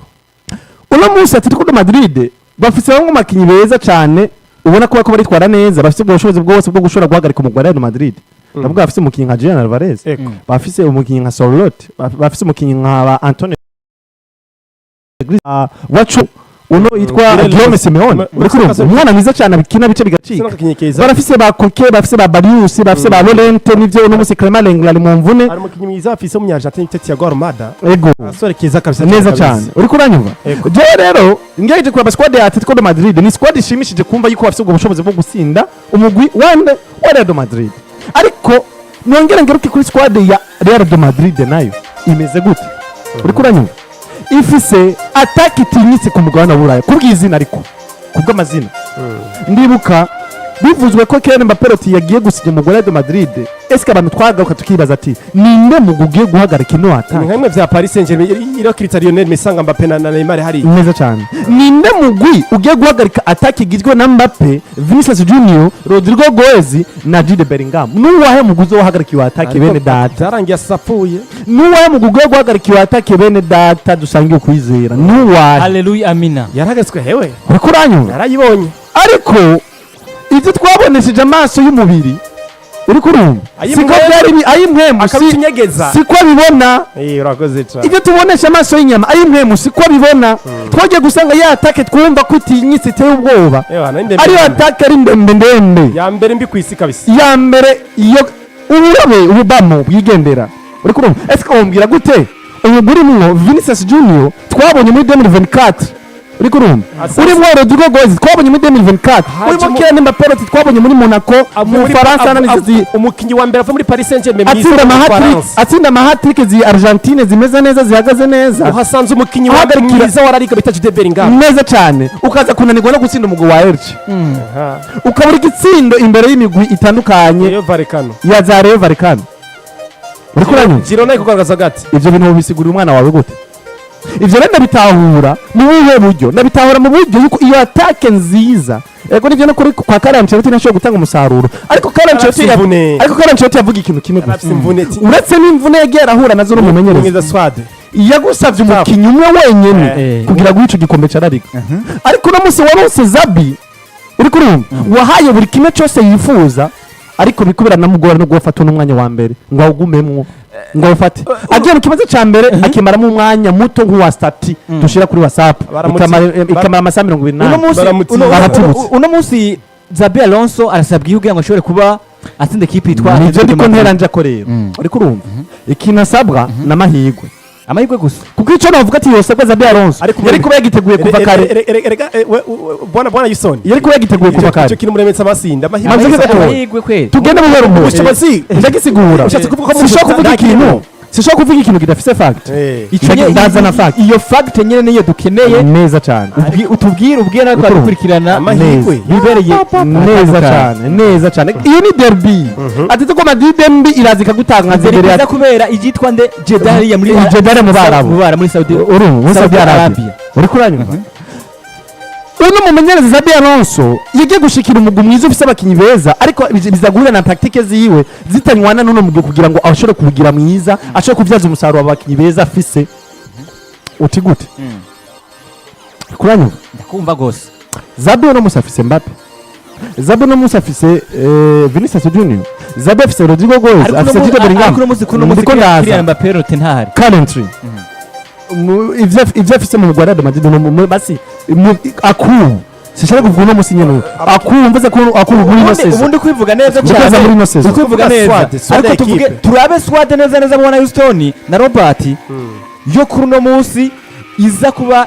uno munsi Atletico de Madrid bafise bamwe makinyi beza cyane ubona ko bariko baritwara neza bafise ubushobozi bwose bwo gushobora guhagarika umugwi wa Real Madrid ndavuga bafise umukinyi nka Julian Alvarez Ego. bafise umukinyi nka Sorloth bafise umukinyi nka Antonio wacu uno yitwa Guillaume Simeone uriko urumva umwana mwiza cyane abikina bice bigacika sinakakinyi keza barafise ba Koke bafise ba Barius bafise ba Lorente nivyo uno munsi Clement Lenglet ari mu mvune ari umukinyi mwiza afise umunyargentine yitwa Thiago Almada ego asore keza kabisa neza cyane uriko uranyumva Ego. je rero ngeje kuraba squad ya Atletico de Madrid ni squad ishimishije kumva yuko bafise ubwo bushobozi bwo gusinda umugwi wande wa Real de Madrid ariko nongera ngeruke kuri squad ya Real de Madrid nayo imeze gute uriko uranyumva ifise attaque itinyitse ku mugabane wa Buraya kubw'izina ariko kubw'amazina ndibuka bivuzwe ko Kylian Mbappé yagiye gusinya umugwi wa Real de Madrid eske abantu twagaruka tukibaza ati ninde mugugiye guhagarika ino ni attaque nkamwe vya Paris Saint-Germain iro kirita Lionel Messi anga Mbappé na Neymar hari neza cyane ninde mugwi ugiye guhagarika attaque igizwe na Mbappé Vinicius Junior Rodrigo Goes na Jude Bellingham nuwahe muguzi wo guhagarika iyo attaque bene data zarangiye asapuye nuwahe muguzi wo guhagarika iyo attaque bene data dusangiye kwizera nuwahe haleluya amina yarahagatswe hewe uriko uranyumva yarayibonye ariko ibyo twabonesheje amaso y'umubiri uriko urumva siko byari ayimwemu akabinyegeza siko bibona urakoze cyane ibyo tubonesha amaso y'inyama ayimwemu siko bibona twagiye gusanga ya attaque twumva ko itinyitse iteye ubwoba ariyo attaque ari ndembe ya mbere mbi kwisi kabisa ya mbere iyo ubuyobe ububamo bwigendera uriko urumva ese wombwira gute umuguri mwo Vinicius Junior twabonye muri 2024 uriko urumva urimo Rodrigo Goes twabonye muri 2024 urimo Kylian Mbappé twabonye muri Monaco mu Faransa n'izindi umukinyi wa mbere ava muri Paris Saint-Germain atsinda amahatrike zi Argentine zimeze neza zihagaze neza uhasanze umukinyi wa mwiza wa La Liga bita Jude Bellingham neza cyane ukaza kunanirwa no gutsinda umugwi wa Elche ukabura igitsindo imbere y'imigwi itandukanye ya za Rayo Vallecano uriko uranyumva Girona ikugaragaza gati ivyo bintu bisigurira umwana wawe gute ivyo rero ndabitahura mu buhe buryo ndabitahura mu buryo yuko iyo attaque nziza ego nivyo no kuri kwa Carlo Ancelotti ntashobora gutanga umusaruro ariko Carlo Ancelotti yavuga ikintu kimwe gusa uretse n'imvune yagiye arahura nazo no mumenyereza yagusavye umukinyi umwe wenyene kugira ngo ico gikombe ca La Liga ariko no musi warose Zabi uriko urumva wahaye buri kimwe cyose yifuza ariko bikubira namugora no gufata n'umwanya wa mbere ngo awugumemwo ngo awufate agiye mu kibazo ca mbere akimaramo umwanya muto nk'uwa stati dushira kuri WhatsApp ikamara amasaha 28 uno munsi Xabi Alonso arasabwa kugira ngo ashobore kuba atsinde kipe yitwa nivyo ndiko ntera nje akorera uriko urumva ikintu asabwa n'amahirwe amahirwe gusa kuko ico navuga ati yose kwa Xabi Alonso yari kuba yagiteguye kuva kare bwana Yusoni yari kuba yagiteguye kuva kare ico kintu muremetsa amasinda amahirwe kweli tugende mu bero ubushobozi ndagisigura ushatse kuvuga ko sishaka kuvuga ikintu sishaka kuvuga ikintu kidafise fact ndazana fact iyo fact nyene niyo dukeneye neza cyane utubwire nawe twadukurikirana amahirwe bibereye neza cyane iyo ni derby Atletico Madrid mbi irazika gutangaza imbere ya kubera igitwa nde Jeddah ya muri Jeddah mu Barabu muri Saudi Arabia uri kuranyumva uno mumenyereza Xabi Alonso yagiye gushikira umugwi mwiza ufise abakinyi beza ariko bizagurira na tactique ziwe zitanywana n'uno mugwi kugira ngo ashobore kubugira mwiza ashobore kuvyaza umusaruro abakinyi beza afise uti gute kuranyumva ndakumva gose Xabi uno musa afise Mbappé Xabi uno musa afise Vinicius Junior Xabi afise Rodrigo Goes afise Jude Bellingham ariko uno musi Kylian Mbappé rote ntahari currently ivyo afise mu mugwi wa Real Madrid basi akubu sishaka kuvuga uno musi nyene akumva ko akubu muri no season ubundi kwivuga neza cyane kwivuga neza ariko tuvuge turabe squad neza mubona Houston na Robert yo kuri uno musi iza kuba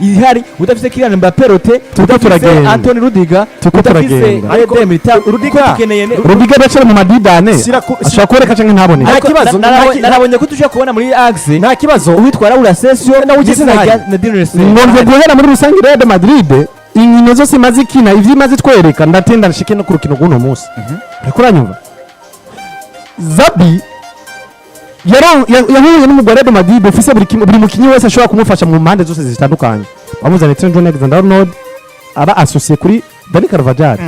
ihari udafise Kylian Mbappé Rote udafise turagenda. Anthony Rudiger Turiko udafise turagenda. Ariko Eden Militao Rudiger- tukeneye Rudiger adacira mu madidane ashobora kureka canke ntabone Nta kibazo, narabonye ko tushobora kubona muri Axe nta kibazo uwitwa Raul Asensio nawe ugeze n'izina ntahari. rya Nadine Rese ngomvye guhera muri rusange Real Madrid inkino zose imaze ikina ivyo imaze twereka ndatenda nshike no ku rukino rw'uno munsi uriko uranyumva Zabi yahuye n'umugore Real Madrid ufise buri mukinyi wese ashobora kumufasha mu mpande zose zitandukanye bamuzanye Trent Alexander-Arnold aba associé kuri Dani Carvajal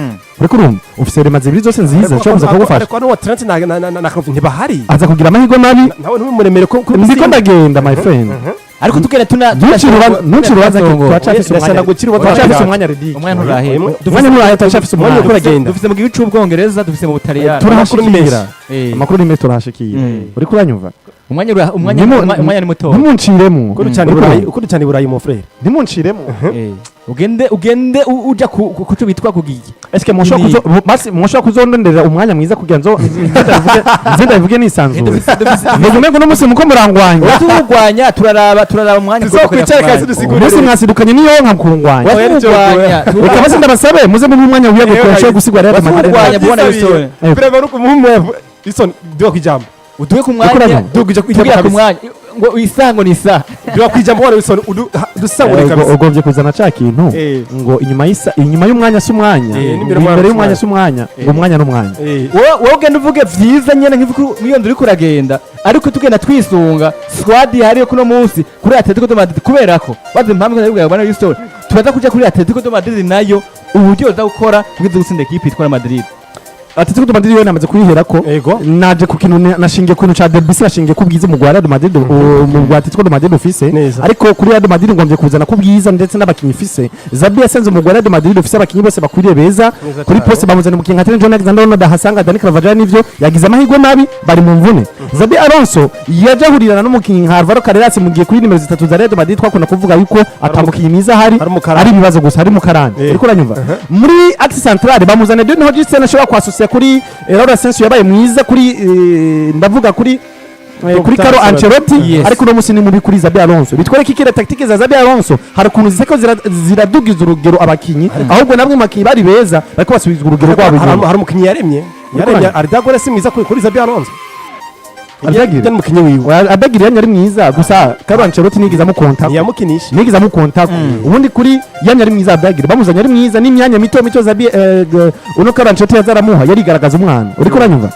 uriko urumva ufise rema zibiri zose nziza ashobora kuza kugufasha ariko n'uwa Trent na Calvin ntibahari aza kugira amahirwe mabi nawe ntumuremere ko ndiko ndagenda my friend ariko tugenda ntucire urubanza turacafise ndashaka gukira urubanza turacafise rwawe. umwanya ridike umwanya nturahe umwanya nturahe turacafise umwanya umwanya uko uragenda. dufise mu gihugu c'Ubwongereza dufise mu Butaliyani turahashikira Eh. amakuru ni meza turahashikira uriko uranyumva umwanya ni muto ntimunciremo ukuri cyane i Burayi mon frère ntimunciremo ugende uja kuco bitwa kugiki eske mushobora kuzondondera umwanya mwiza kugira nzo nze ndabivuge nisanzuye ngo no musi muko murangwanya turagwanya turaraba umwanya Tuzokwicara kasi dusigurire. umunsi mwasidukanye niyo nkakungwanya reka basi ndabasabe muze mu mwanya wiyago twashoboye gusigura Real Madrid Turagwanya bubona bisore bireba nuko muhumwe ison dio kwijambo uduwe ku Dukuramo. mwanya Dukuja ku tugira ku ijambo mwanya ngo isango ni sa dio kwijambo wala ison dusangure kabisa ugombye kuzana ca kintu Eh. ngo inyuma y'umwanya si umwanya n'imbere imbere y'umwanya y'umwanya si umwanya ngo umwanya n'umwanya wowe ugenda uvuge vyiza nyene nk'iyo nduri kuragenda ariko tugenda twisunga squad ihari kuno munsi kuri Atletico de Madrid kubera ko baze impamvu ndabibwira bana y'istori turaza kuja kuri Atletico de Madrid nayo uburyo za gukora kugize gutsinda equipe itwara Madrid Atletico de Madrid yo namaze kuyiherako Ego. naje ku kintu nashingiye ku kintu ca derby nashingiye ku bwiza mu Real Madrid mu Atletico de Madrid ufise Neza. ariko kuri Real Madrid ngombye kuzana ku bwiza ndetse n'abakinyi ufise Zabi yasenze mu Real Madrid ufise abakinyi bose bakwiriye beza Neza kuri cyane. poste bamuzana mu kinga Trent Alexander-Arnold ahasanga Dani Carvajal nivyo yagize amahirwe mabi bari mu mvune Zabi Alonso yaje hurirana n'umukinyi nka Alvaro Carreras mu gihe kuri nimero 3 za Real Madrid twakunda kuvuga yuko atamukinyi mwiza hari Hari umukarani. ari ibibazo gusa hari mukarani uriko uranyumva muri axe centrale bamuzana Dean Hodgson ashobora kwasosiya kuri Raul Asensio yabaye mwiza kuri ndavuga kuri kuri Carlo Ancelotti Yes. ariko no musi ni mubi kuri Zabi Alonso bitwereka ikira tactique za Zabi Alonso hari ukuntu ziseko ziradugiza urugero abakinyi ahubwo nabwo makinyi bari beza bariko basubiza urugero rwabo inyuma. hari umukinyi yaremye Ardagora si mwiza kuri Zabi Alonso Adagira. Yari umukinyi wiwe Adagira yari mwiza gusa Carlo Ancelotti nigiza mu konta ntiyamukinisha nigiza mu konta ubundi kuri yanya ari mwiza Adagira bamuzanye ari mwiza n'imyanya mito Zabi uno Carlo Ancelotti yazaramuha yari garagaza umwana uriko uranyumva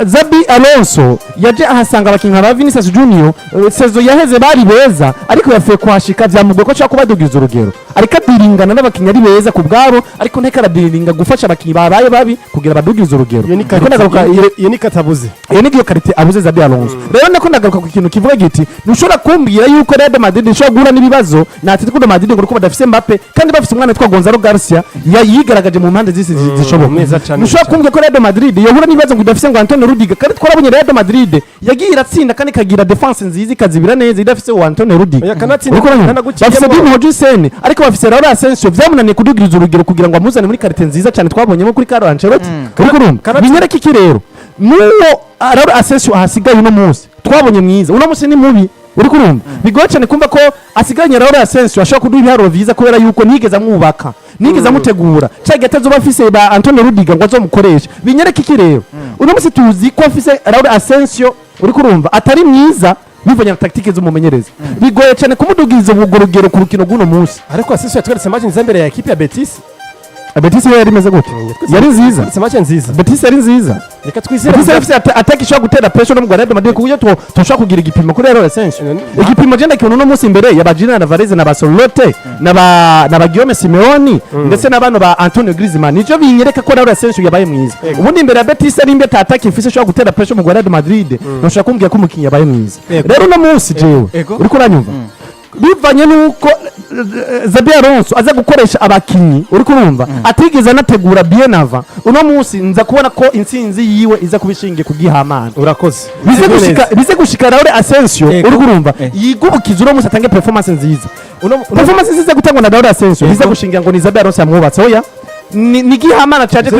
Zabi Alonso yaje ahasanga abakinyi ba Vinicius Junior sezo yaheze bari beza ariko yafuye kwashika byamugoye ko cyo kubadugiza urugero ariko adiringana n'abakinyi ari beza ku bwabo ariko nteka radiringa gufasha abakinyi babaye babi kugira badugize urugero iyo ni katabuze iyo niyo karite abuze Zabi Alonso rero nako ndagaruka ku kintu kivuga giti ntushobora kumbwira yuko Real Madrid ishobora guhura n'ibibazo na Atletico de Madrid ngo badafise Mbappe kandi bafise umwana witwa Gonzalo Garcia yigaragaje mu mpande zisi zishoboka neza cyane ntushobora kumbwira ko Real Madrid yohura n'ibibazo ngo idafise ngo Antonio Rudiger kandi twarabonye Real Madrid yagiye iratsinda kandi ikagira defense nziza ikazibira neza idafise wa Antonio Rudiger Oya, kanatsinda, Uriko uranyumva? kanagukiyemo. bafise Dean Hodgson ariko bafise Raul Asensio vyamunaniye kudugiriza urugero kugira ngo amuzane muri karite nziza cyane twabonyemo kuri Carlo Ancelotti uriko urumva Kanatsinda. binyereka iki rero nuwo Raul Asensio ahasigaye uno munsi twabonye mwiza uno munsi ni mubi uriko urumva bigoye cyane kumva ko asiganye Raul Asensio ashobora kuduha ibiharuro vyiza kubera yuko nigeze amwubaka nigeze amutegura cyangwa atazoba afise ba Antonio Rudiger ngo azomukoresha binyereka iki rero uno munsi tuzi ko afise Raul Asensio uriko urumva atari mwiza bivanye na tactique z'umumenyereza bigoye cyane kumudugiriza ubwo rugero ku rukino rw'uno munsi ariko Asensio yatweretse match nziza imbere ya equipe ya Betis Betis yari imeze gute yari nziza yatweretse match nziza Betis yari nziza reka twizere Betis yari ifite attack ishobora gutera pressure no mu Real Madrid kuburyo tushobora kugira igipimo kuri Raul Asensio igipimo genda kintu no munsi imbere ya Bajina Alvarez na Barcelote na ba Guillaume Simeone ndetse n'abano ba Antonio Griezmann nico binyereka ko Raul Asensio yabaye mwiza ubundi imbere ya Betis ari imbere attack ifise ishobora gutera pressure mu Real Madrid ntushobora kumbwira ko umukinnyi yabaye mwiza rero no munsi jewe uriko uranyumva bivanye nuko Zabi Alonso aza gukoresha abakinyi uriko urumva atigeze anategura bien avant uno munsi nza kubona ko intsinzi yiwe iza kubishingiye kugihamana urakoze bize gushika Raul Asensio uriko urumva yigubukiza uno munsi atange performance nziza performance nziza gutangwa na Raul Asensio bize gushingira ngo ni Zabi Alonso yamwubatse oya ni gihamana cyaje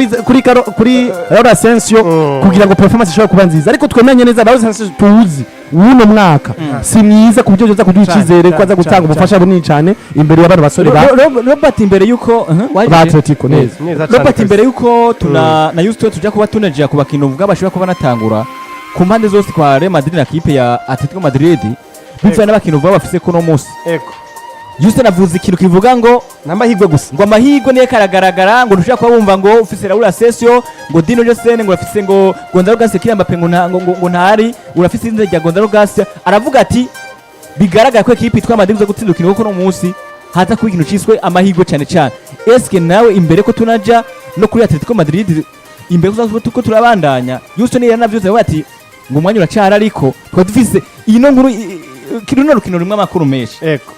kuri Raul Asensio kugira ngo performance ishobore kuba nziza ariko twemenye neza Raul Asensio tuzi w'uno mwaka si mwiza ku buryo yoza kuduha icyizere ko aza gutanga ubufasha bunini cyane imbere y'abana basore ba Robert imbere yuko ba Atletico neza Robert imbere yuko tuna na Justo tujya kuba tunagira ku bakino vuga bashobora kuba natangura ku mpande zose kwa Real Madrid na kipe ya Atletico Madrid bivana n'abakino vuga bafise ko no munsi eko Justo navuze ikintu kivuga ngo n'amahirwe gusa ngo amahirwe niyo karagaragara ngo ntushaka kuba wumva ngo ufise Raul Asensio ngo Dino Josene ngo urafise ngo Gonzalo Garcia kiri Mbappe ngo ntari urafise inzira rya Gonzalo Garcia aravuga ati bigaragara ko ekipe itwa Madrid zo gutsinda ukino ko no munsi haza kuba ikintu ciswe amahirwe cyane cyane eske nawe imbere ko tunaja no kuri Atletico Madrid imbere ko turabandanya Justo niyo yanavyuze bati ngo umwanya uracara ariko twa dufise ino nkuru kirino rukino rumwe amakuru menshi eko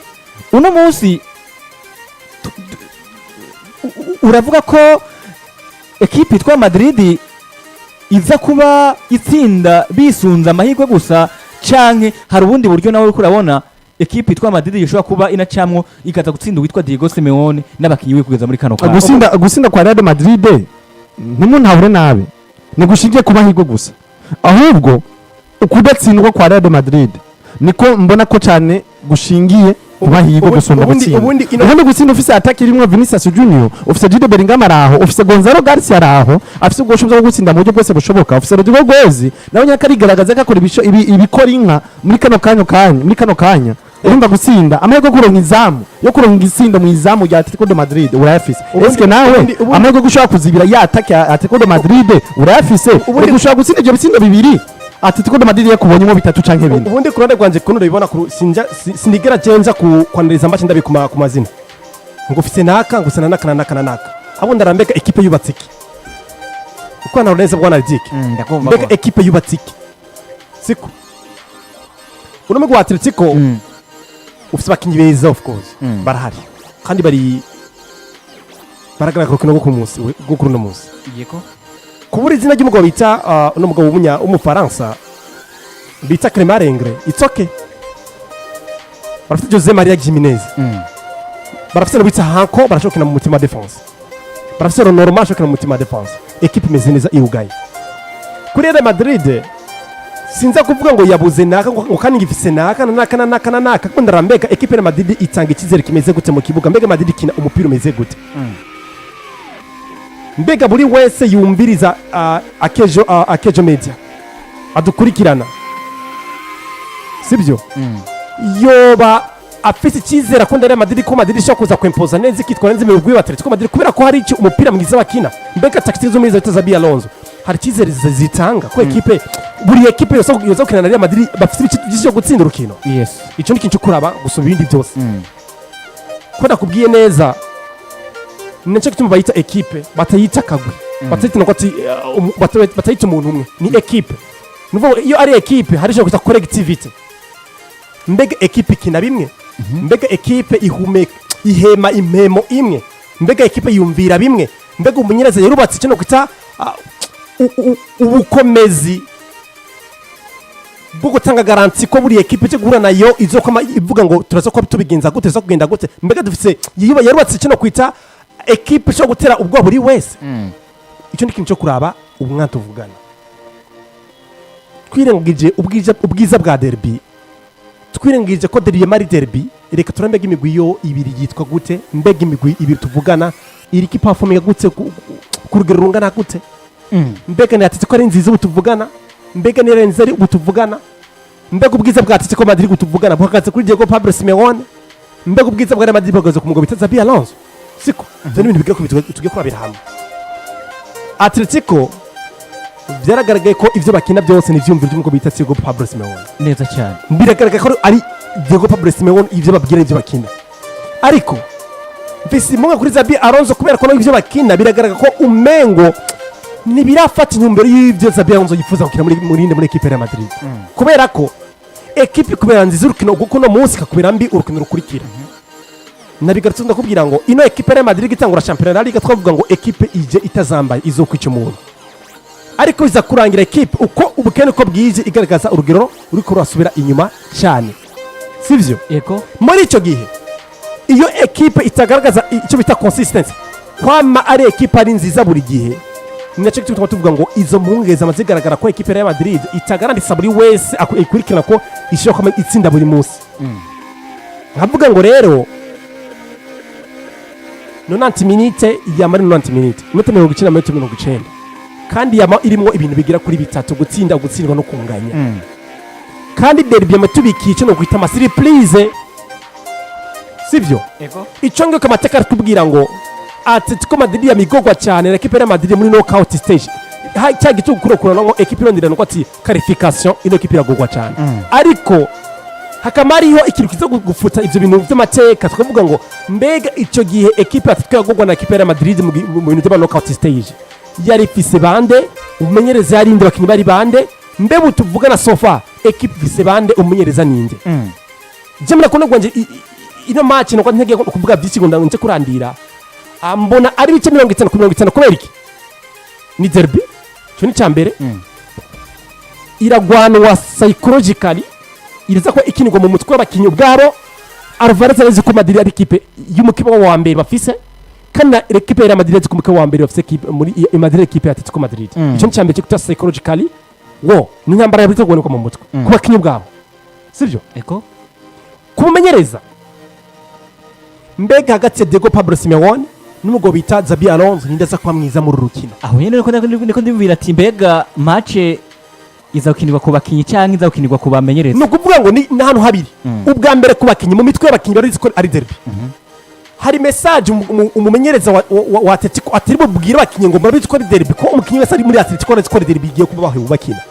uno munsi uravuga ko ekipe itwa Madrid iza kuba itsinda bisunza amahirwe gusa canke hari ubundi buryo nawe uriko urabona ekipe itwa Madrid ishobora kuba inacamwo ikaza gutsinda witwa Diego Simeone n'abakinyi we kugeza muri kano kanya gusinda kwa Real Madrid ntimuntahure nabi ni gushingiye ku mahirwe gusa ahubwo ukudatsindwa kwa Real Madrid niko mbona ko cyane gushingiye kubahirwe gusumba gutsinda ubundi gutsinda ufise attack irimwo Vinicius Junior ufise Jude Bellingham araho ufise Gonzalo Garcia araho afise ubwosho bwo gutsinda mu buryo bwose bushoboka ufise Rodrigo Goes nawe nyaka rigaragaza ko akora ibikora inka muri kano kanya urumva gutsinda amahirwe kuronka izamu yo kuronka igitsindo mu izamu rya Atletico de Madrid urayafise eske nawe amahirwe gushaka kuzibira ya attack ya Atletico de Madrid urayafise uri gushaka gutsinda ibyo bitsindo bibiri Atletico de Madrid yakubonyemo bitatu canke bine ubundi kurande kwanje kuno bibona sinigera jenza kwaniriza mbace ndabikuma ku mazina ngo ufise naka ngo sana naka abo ndarambeka equipe yubatse iki uko na neza bwana Dike mbeka equipe yubatse iki siko uno mugwa Atletico ufise bakinyi beza of course barahari kandi baragaragara ko ku munsi go kuri no munsi yego kubura izina ry'umugabo bita uno mugabo w'umufaransa bita Clément Lenglet it's okay barafite Jose Maria Gimenez barafite bita Hanko barashokina mu mutima defense barafite Normal shokina mu mutima defense equipe imeze neza irugaye kuri Real Madrid sinza kuvuga ngo yabuze naka ngo kandi ngifise naka ko ndarambeka equipe ya Madrid itanga ikizere kimeze gute mu kibuga mbega Madrid kina umupira umeze gute mbega buri wese yumviriza akejo media adukurikirana sibyo yoba afise icyizere ko ndare Madrid ko Madrid ishaka kuza kwempoza neza ikitwa neza mu rwego Atletico Madrid kubera ko hari umupira mwiza bakina mbega tactics zo mwiza za Alonso hari icyizere zitanga ko equipe buri equipe yose kukina na Real Madrid bafite ibice cyo gutsinda urukino yes ico ni kintu kuraba gusumba ibindi byose ko nakubwiye neza Nece kituma bayita equipe batayita kagwe batayita nokoti batayita umuntu umwe ni equipe nuvuga iyo ari equipe hari cyo kwita collectivity mbega equipe kina bimwe mbega equipe ihema impemo imwe mbega equipe yumvira bimwe mbega umunyereza yarubatse cyo kwita ubukomezi bwo gutanga garanti ko buri equipe cyo guhura nayo izokoma ivuga ngo turaza ko tubigenza gute zo kugenda gute mbega dufise yarubatse cyo kwita equipe cyo gutera ubwo buri wese icyo ni kintu cyo kuraba umwana tuvugana twirengije ubwiza bwa derby twirengije ko derby mari derby reka turambega imigwi yo ibiri yitwa gute mbega imigwi ibiri tuvugana iri ki performing gute ku rugero rungana gute mbega ni Atletico ari nziza butuvugana mbega ni Rennes ari butuvugana mbega ubwiza bwa Atletico Madrid butuvugana buhagaze kuri Diego Pablo Simeone mbega ubwiza bwa Real Madrid buhagaze ku mugabo bita Xabi Alonso siko byo ni ibintu bigiye tugiye kurabira hamwe Atletico byaragaragaye ko ivyo bakina byose ni vyumvira by'umugabo bita Diego Pablo Simeone neza cyane biragaragaye ko ari Diego Pablo Simeone ivyo babwira ivyo bakina ariko Simeone kuri Xabi Alonso kubera ko ivyo bakina biragaragaye ko umengo ntibirafata intumbero y'ibyo Xabi Alonso yifuza gukina muri equipe ya Madrid kubera ko equipe kubera nziza urukino kuko no munsi kakubera mbi urukino rukurikira nabigarutse ndakubwira ngo ino equipe ya Madrid itangura championnat liga twavuga ngo equipe ije itazambaye izokwica umuntu ariko iza kurangira equipe uko ubukene ko bwije igaragaza urugero uriko rasubira inyuma cyane sivyo yego muri ico gihe iyo equipe itagaragaza icyo bita consistency kwama ari equipe ari nziza buri gihe ni nacyo gituma tuvuga ngo izo mpungenge zamaze zigaragara ko ekipe ya Real Madrid itagarantisa buri wese ikurikirana ko ishobora kuba itsinda buri munsi nkavuga ngo rero 90 minute yamara 90 minute iminota 90 kandi yama irimo ibintu bigira kuri bitatu gutsindwa no kunganya kandi derby yamatubikiye cyo no guhita amasiripurize sibyo icyo ngiko amateka aratubwira ngo Atletico Madrid yamigogwa cyane ekipe ya Madrid muri knockout stage cya gitugu kurokurana ngo ekipe irondera ngo ati qualification ino ekipe iragogwa cyane ariko hakamariho ikintu kiza gufuta ivyo bintu by'amateka tukavuga ngo mbega icyo gihe ekipe Atletico yagogwa na ekipe ya Madrid mu bintu bya knockout stage yari fise bande umenyereza yarinde bakinyi bari bande mbe tuvuga na sofa ekipe fise bande umenyereza ninde jemwe nakone gwanje ino match no kwantege kuvuga byinshi ngo ndanze kurandira mbona ari bice 50 kubera iki ni derby cyo ni cyambere iragwanwa psychologically iraza ko ikinirwa mu mutwe w'abakinyi bwabo Alvarez arazi ko Madrid ari equipe y'umukiba wa mbere bafise kandi equipe ya Madrid ari kumukeba wa mbere bafise equipe muri Madrid equipe ya Atletico Madrid cyo ni cyambere cyo kuta psychologically wo ni nyambara ya bitagwana ko mu mutwe ku bakinyi bwabo sivyo eko kumenyereza mbega hagati ya Diego Pablo Simeone n'umugo bita Xabi Alonso nindaza kwa mwiza muri rukino aho nyene niko ndibwira ati mbega match izakinirwa ku bakinyi cyangwa izakinirwa ku bamenyereza no kuvuga ngo ni hano habiri ubwa mbere ku bakinyi mu mitwe y'abakinyi bari ziko ari derby hari message umumenyereza wa Atletico atari bubwira abakinyi ngo murabizi ko ari derby ko umukinyi wese ari muri Atletico ari ko derby igiye kuba bahe bakina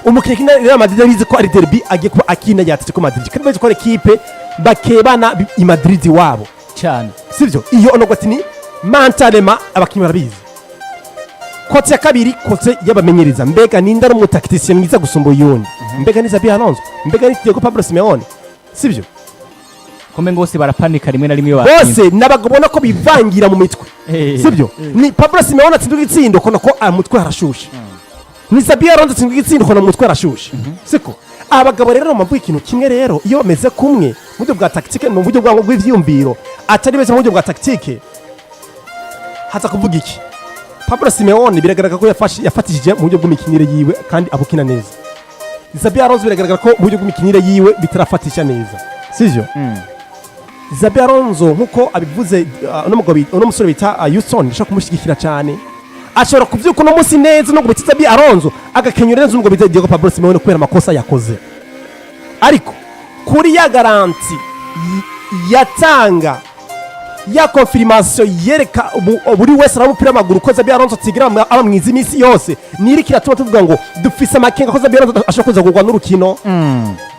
umukinyi kina Real Madrid arizi ko ari derby agiye kuba akina ya Atletico Madrid kandi bazi ko ari equipe bakebana i Madrid wabo cyane sivyo iyo onogoti ni mentalema abakinyi barabizi kote ya kabiri kote y'abamenyereza mbega ninda no mutaktisien mwiza gusumba yundi mbega ni Xabi Alonso mbega ni Diego Pablo Simeone sivyo kome ngose barapanika rimwe na rimwe bose nabagobona ko bivangira mu mitwe sivyo ni Pablo Simeone atsinduka itsindo kono ko amutwe harashusha ni Xabi Alonso atsinduka itsindo kono mutwe harashusha siko abagabo rero mavuye ikintu kimwe rero iyo bameze kumwe mu buryo bwa tactique mu buryo bwa bw'ivyumviro atari bese mu buryo bwa tactique haza kuvuga iki Pablo Simeone biragaragara ko yafatishije mu buryo bw'imikinire yiwe kandi abukina neza Xabi Alonso biragaragara ko mu buryo bw'imikinire yiwe bitarafatisha neza sivyo Xabi Alonso nkuko abivuze no musore bita Houston ndashaka kumushyigikira cyane ashobora kuvyuka no musi neza no gubita Xabi Alonso agakenyura neza umugabo bita Diego Pablo Simeone kubera amakosa yakoze ariko kuri ya garanti yatanga ya confirmation yereka buri wese aramupira amaguru ko Xabi Alonso tsigira aba mwiza imisi yose nirikira tuvuga ngo dufise amakenga ko Xabi Alonso ashaka kuza kugwa n'urukino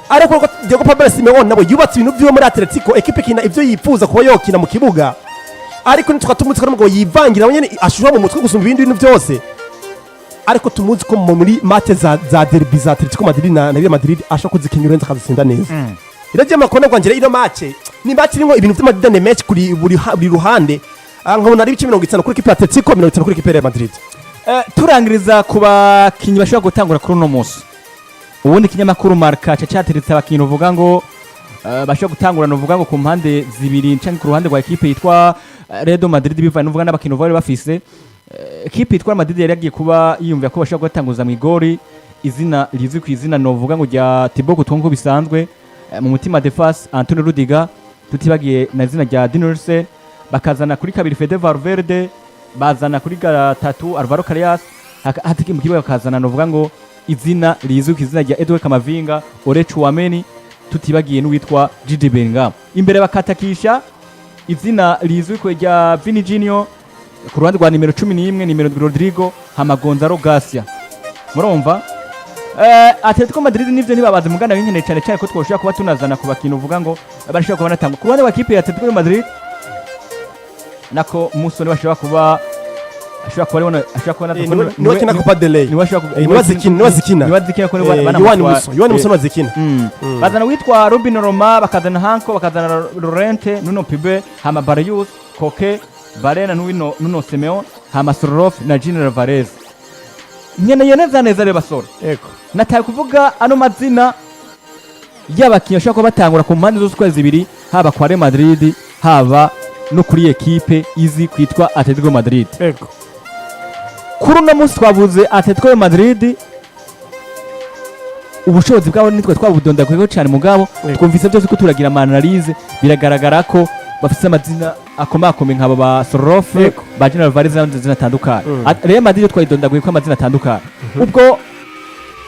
ariko ko Diego Pablo Simeone nabo yubatse ibintu byo muri Atletico equipe kina ivyo yifuza kuba yokina mu kibuga ariko nitwatumutse ko umugabo yivangira nyene ashura mu mutwe gusumba ibindi bintu byose ariko tumuzi ko muri match za derby za Atletico Madrid na Real Madrid ashaka kuzikinyura neza kazisinda neza iraje makona kwangera ino match ni match irimo ibintu by'amadane match kuri buri ruhande nkabona ari bice 50 kuri equipe ya Atletico 50 kuri equipe ya Real Madrid turangiriza kuba kinyi bashobora gutangura kuri uno munsi ubundi kinyamakuru Marca cyateretse abakinyi uvuga ngo bashobora gutangura uvuga ngo ku mpande zibiri cyangwa ku ruhande rwa equipe yitwa Real Madrid bivana uvuga n'abakinyi bari bafise equipe yitwa Madrid yari yagiye kuba yiyumvira ko bashobora gutanguza mu igori izina rizwi ku izina no uvuga ngo rya Thibaut Courtois bisanzwe mu mutima defense Antonio Rudiger tutibagiye na izina rya Dinurse bakazana kuri kabiri Fede Valverde bazana kuri gatatu Alvaro Carreras hatiki mu kibuga bakazana no uvuga ngo izina rizwi ku izina rya Edouard Camavinga Ole Chouameni tutibagiye n'uwitwa Gigi Bellingham imbere bakatakisha izina rizwi ku rya Vini Junior ku ruhande rwa nimero 11 nimero Rodrigo hama Gonzalo Garcia murumva Atletico Madrid nivyo nibabaze mugana w'inkene cyane ko twoshobora kuba tunazana ku bakintu uvuga ngo barashobora kuba natanga ku ruhande rwa equipe ya Atletico Madrid nako musore bashobora kuba ashobora kuba ni wakina Copa del Rey ni wazikina ko Yohani Muso wazikina bazana witwa Robin Roma bakazana Hanko bakazana Lorente Nuno Pibe hama Barrios Koke Barena Nuno Simeone hama Sorloth na General Varese nyene neza reba basore eko nataye kuvuga ano mazina y'abakinyi bashobora kuba batangura ku mpande zose kwezi zibiri haba kwa Real Madrid haba no kuri equipe izi kwitwa Atletico Madrid eko kuri uno munsi twavuze Atletico de Madrid ubushobozi bwabo nitwe twabudondaguyeho cyane mugabo Yego. twumvise byose ko turagira analyse biragaragara ko bafite amazina akomakomeye nk'abo ba Sorofe Yego. ba General Varese n'abandi mazina atandukanye Mm. Real Madrid twayidondaguye ko amazina atandukanye ubwo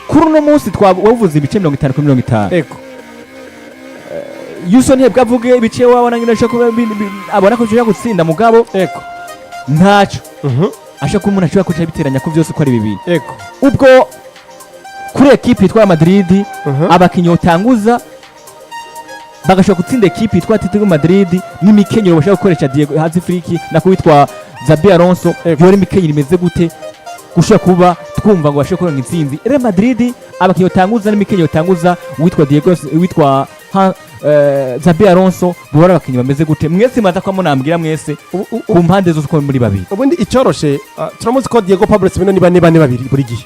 kuri uno munsi twavuze ibice 50 kuri 50 ego Yuson hebwe avuge ibice wabona ngina abona ko ushaka gutsinda mugabo ego ntacyo ashaka ko umuntu ashobora kuca biteranya ko byose ko ari bibiri ego ubwo kuri ekipe yitwa Madrid abakinnyi utanguza bagashobora gutsinda ekipe yitwa Atletico Madrid n'imikenyero bashaka gukoresha Diego Hazifriki na kuwitwa Xabi Alonso yori imikenyero imeze gute gushobora kuba twumva ngo bashobora kuronka intsinzi Real Madrid abakinnyi utanguza n'imikenyero utanguza witwa Diego witwa Xabi Alonso bora abakinnyi bameze gute mwese maza ko munambwira mwese ku mpande zose uko muri babiri ubundi icyoroshe turamuzi ko Diego Pablo Simeone ni bane babiri buri gihe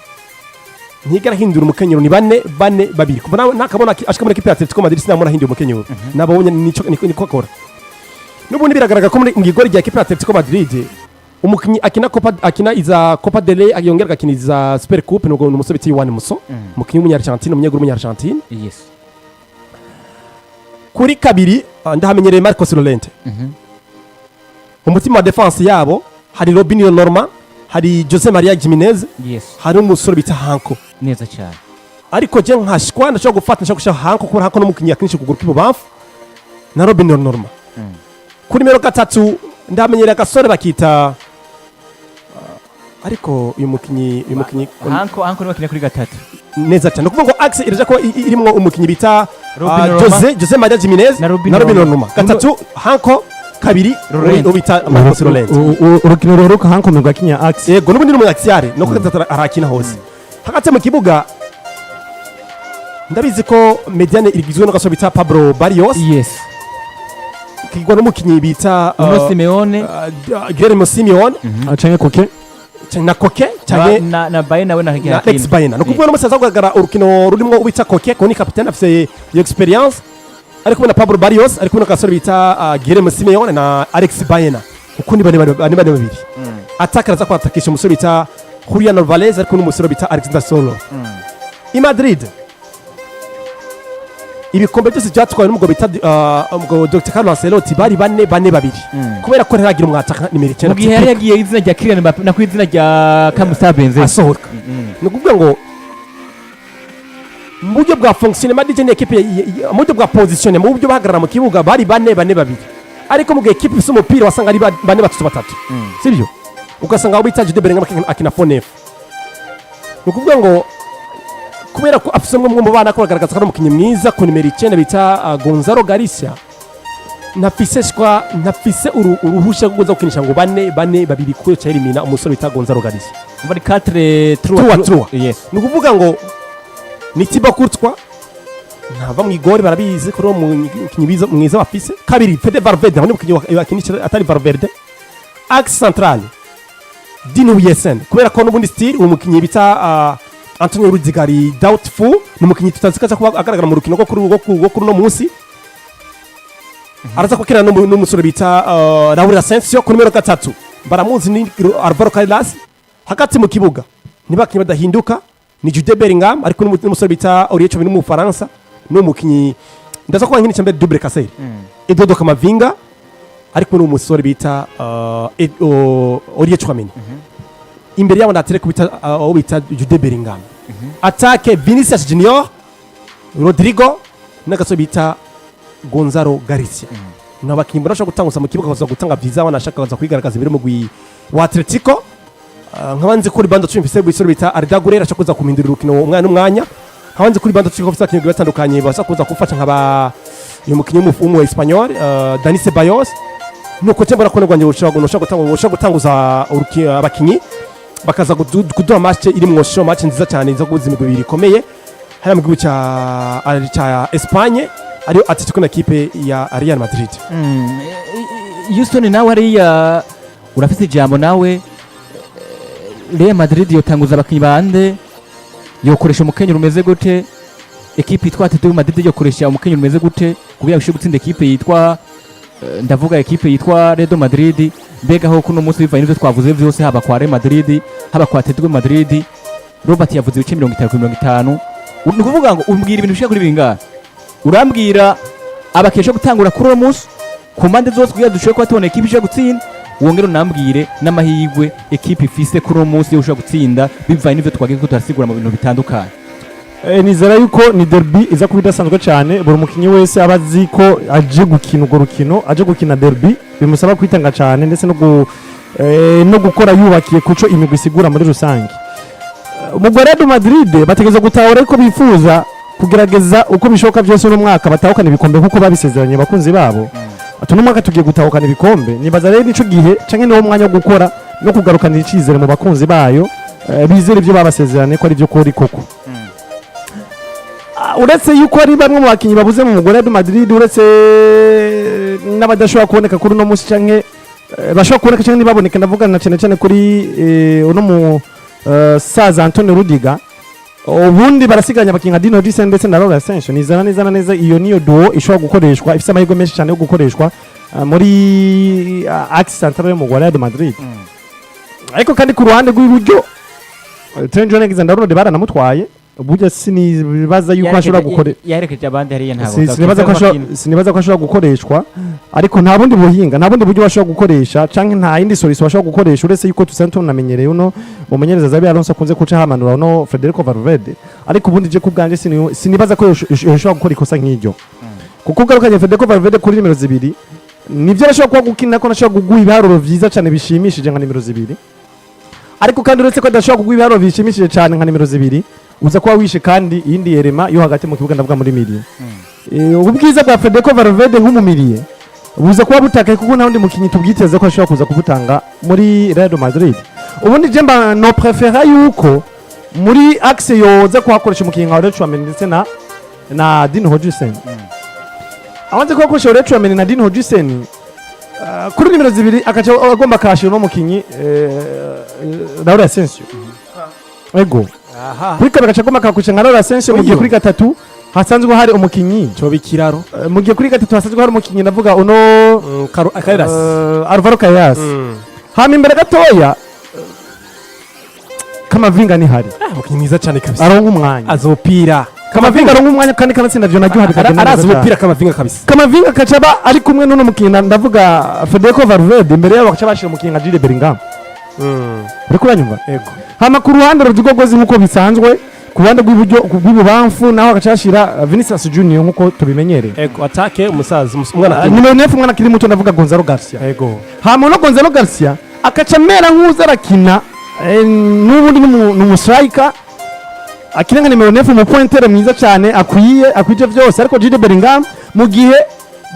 ntigera hindura umukenyero ni bane babiri kuva nakabona ashika muri equipe ya Atletico Madrid sinamura hindura umukenyero nabonye niko akora n'ubundi biragaragara ko mu igori rya equipe ya Atletico Madrid umukinyi akina iza Copa del Rey yongera agakina iza Super Coupe n'ubwo umusore bita Yohani Musso umukinyi w'umunyargentine umunyeguru w'umunyargentine yes kuri kabiri ndahamenyereye Marcos Llorente umutima wa defense yabo hari Robinho Norma hari Jose Maria Gimenez yes hari umusore bita Hanko neza cyane ariko je nkashwa ndashaka gufata ndashaka gushaka Hanko kuko Hanko n'umukinyi yakinisha kuguru k'ibubamfu na Robinho Norma kuri nimero gatatu ndamenyereye agasore bakita ariko uyu mukinyi Hanko ni bakina kuri gatatu neza cyane kuvuga ngo axe iraje ko irimo umukinyi bita Robinho Norma. Jose Maria Gimenez Na na Robinho Robinho Norma. Norma gatatu Hanko kabiri Llorente. ubita Marcos Llorente urukino ruheruka hankomerwa kinya axe yego n'ubundi ni umuaxiare no gatatu arakina hose hagati mu kibuga ndabizi ko mediane irigizwe n'agasore bita Pablo Barrios yes kigwa n'umukinyi bita Uno Simeone Guillermo Simeone acanye koke na Koke cyane na Baye nawe na na Alex Baena no kuvuga n'umusaza kugaragara urukino rurimo ubita Koke ko ni capitaine afite iyo experience ari kumwe na Pablo Barrios ari kumwe n'agasore bita Guillermo Simeone na Alex Baena kuko ni bane babiri atakaraza kwatakisha umusore bita Julian Alvarez ari kumwe n'umusore bita Alexander Solo i Madrid ibikombe byose byatwawe n'umugabo bita Dr. Carlo Ancelotti bari bane babiri kubera ko ntiragira umwataka nimero 9 mu gihe yari yagiye izina rya Kylian Mbappe na ku izina rya Kamusa Benzema asohoka ni ukuvuga ngo mu buryo bwa fonctionnement Madrid ni equipe mu buryo bwa position mu buryo bahagarara mu kibuga bari bane babiri ariko mu gihe equipe ifite umupira wasanga ari bane batatu sibyo ugasanga aho bita Jude Bellingham akina fonef ni ukuvuga ngo kubera ko afite umwe mu bana ko bagaragaza ko ari umukinnyi mwiza ku nimero 9 bita Gonzalo Garcia ntafise uruhushya rwo kuza gukinisha ngo bane babiri kuyo cha elimina umusore bita Gonzalo Garcia muri 4-3 yes ni ukuvuga ngo ni Thibaut Courtois ntava mu igori barabizi ko umukinnyi mwiza bafise kabiri Fede Valverde aho ni umukinnyi wakinisha atari Valverde axe central Dino Yesen kubera ko n'ubundi style umukinnyi bita Antonio Rudiger ari doubtful ni umukinnyi tutazikaza kuba agaragara mu rukino rwo kuri no munsi araza kwakira n'umusore bita Raul Asensio ku numero 3 baramuzi ni Alvaro Carreras hagati mu kibuga nibakinnyi badahinduka ni Jude Bellingham ariko n'umusore bita Aurier Chouameni mu Faransa n'umukinnyi ndaza kuba nkini cyambe double Cassel Eduardo Camavinga ariko n'umusore bita Aurier Chouameni imbere yabo ndatere kubita aho bita Jude Bellingham attaque Vinicius Junior Rodrigo n'agasore bita Gonzalo Garcia n'abakinnyi barashaka gutanguza mu kibuga baza gutanga visa banashaka baza kwigaragaza imbere mu gwi wa Atletico nkabanze kuri bando twimfise bwisoro bita Arda Güler ashaka kuza kumindira urukino umwana n'umwanya nkabanze kuri bando twiko fisa kintu batandukanye basa kuza gufasha nkaba uyu mukinnyi w'umufumu Espanyol Dani Ceballos nuko cyembara ko n'Rwanda ushaka gutanguza abakinnyi bakaza kuduha match iri mu show match nziza cyane zo kuzimu bibiri komeye hari mu gihugu cya Espagne ariyo Atletico na kipe ya Real Madrid Houston nawe ariya urafite ijambo nawe Real Madrid yotanguza abakinnyi bande yokoresha umukenyero umeze gute ekipe yitwa Atletico Madrid yokoresha umukenyero umeze gute kugira ngo gutsinda ekipe yitwa ndavuga ekipe yitwa Real Madrid mbega aho kuno munsi bivanye n'ivyo twavuze vyose haba kwa Real Madrid haba kwa Atletico Madrid Robert yavuze ibice 50 ni kuvuga ngo umbwira ibintu bishika kuri bingahe urambwira abakesha gutangura kuri uwo munsi ku mpande zose kugira dushobore kuba tubona ekipe ishobora gutsinda wongere unambwire n'amahirwe ekipe ifise kuri uwo munsi yo ushobora gutsinda bivanye n'ivyo twagiye ko turasigura mu bintu bitandukanye. Nizera yuko ni derby iza kuba idasanzwe cyane buri mukinnyi wese aba azi ko aje gukina urwo rukino aje gukina derby bimusaba kwitanga cyane ndetse no gukora yubakiye kuco imigwi isigura muri rusange. Umugore Real Madrid bategeza gutahura ko bifuza kugerageza uko bishoboka byose no mwaka batahukana ibikombe kuko babisezeranye abakunzi babo. Atuno mwaka tugiye gutahukana ibikombe nibaza rero nico gihe canke niwo mwanya wo gukora no kugarukana icizere mu bakunzi bayo bizere ibyo babasezeranye ko ari byo kuri koko. Uretse yuko ari bamwe mu bakinyi babuze mu mugore Real Madrid uretse n'abadashobora kuboneka kuri no munsi canke bashobora kuboneka canke nibaboneka ndavugana cyane cyane kuri uno mu Saza Antonio Rudiger ubundi barasiganya abakinyi Dino Disen ndetse na Raul Asensio nizana neza iyo niyo duo ishobora gukoreshwa ifise amahirwe menshi cyane yo gukoreshwa muri axe central yo mu Real Madrid. Ariko kandi ku ruhande rw'iburyo Trent Alexander-Arnold baranamutwaye burya sinibaza yuko ashobora gukore yaherekeje abandi hariya ntabo sinibaza ko ashobora gukoreshwa ariko nta bundi buhinga nta bundi buryo bashobora gukoresha canke nta yindi solution bashobora gukoresha uretse yuko tusanzwe tunamenyereye uno mumenyereza Xabi Alonso akunze kuca hamanura uno Federico Valverde ariko ubundi je kubganje sinibaza ko yoshobora gukora ikosa nk'iryo kuko ugarukanye Federico Valverde kuri nimero 2 nivyo arashobora kuba gukina ko nashobora kuguha ibiharuro vyiza cyane bishimishije nka nimero 2 ariko kandi uretse ko adashobora kuguha ibiharuro bishimishije cyane nka nimero 2 uza kuba wishe kandi iyindi yerema yo hagati mu kibuga ndavuga muri miliye ubwiza bwa Federico Valverde nk'umumiliye buza kuba butakaye kuko nta wundi mukinyi tubwiteze ko ashobora kuza kubutanga muri Real Madrid. Ubundi jemba no prefera yuko muri axe yoza kuhakoresha umukinyi nka Tchouaméni ndetse na Dean Hodgson awanze kuhakoresha Tchouaméni na Dean Hodgson kuri nimero 2 akaca agomba kashira no mukinyi Raul Asensio ego kuri kabiri gaca agomba kakusha nka Raul Asensio mu gihe kuri gatatu hasanzwe hari umukinyi cyo bikiraro mu gihe kuri gatatu hasanzwe hari umukinyi ndavuga uno Carreras Alvaro Carreras hama imbere gatoya Kamavinga ni hari umukinyi mwiza cyane kabisa aronka umwanya azopira Kamavinga aronka umwanya kandi kanatsinda byo naryo hari arazopira Kamavinga kabisa Kamavinga kacaba ari kumwe n'uno mukinyi ndavuga Federico Valverde imbere yabo bakaca bashira umukinyi nka Jude Bellingham uriko uranyumva ego hama ku ruhande rudigogozi nkuko bisanzwe ku ruhande rw'ibubamfu naho agacashira Vinicius Junior nkuko tubimenyereye ego atake umusaza umwana nimero 9 umwana kiri muto ndavuga Gonzalo Garcia ego hama no Gonzalo Garcia akaca mera nkuza rakina n'ubundi n'umustriker akina nka nimero 9 mu pointer mwiza cyane akwije byose ariko Jude Bellingham mu gihe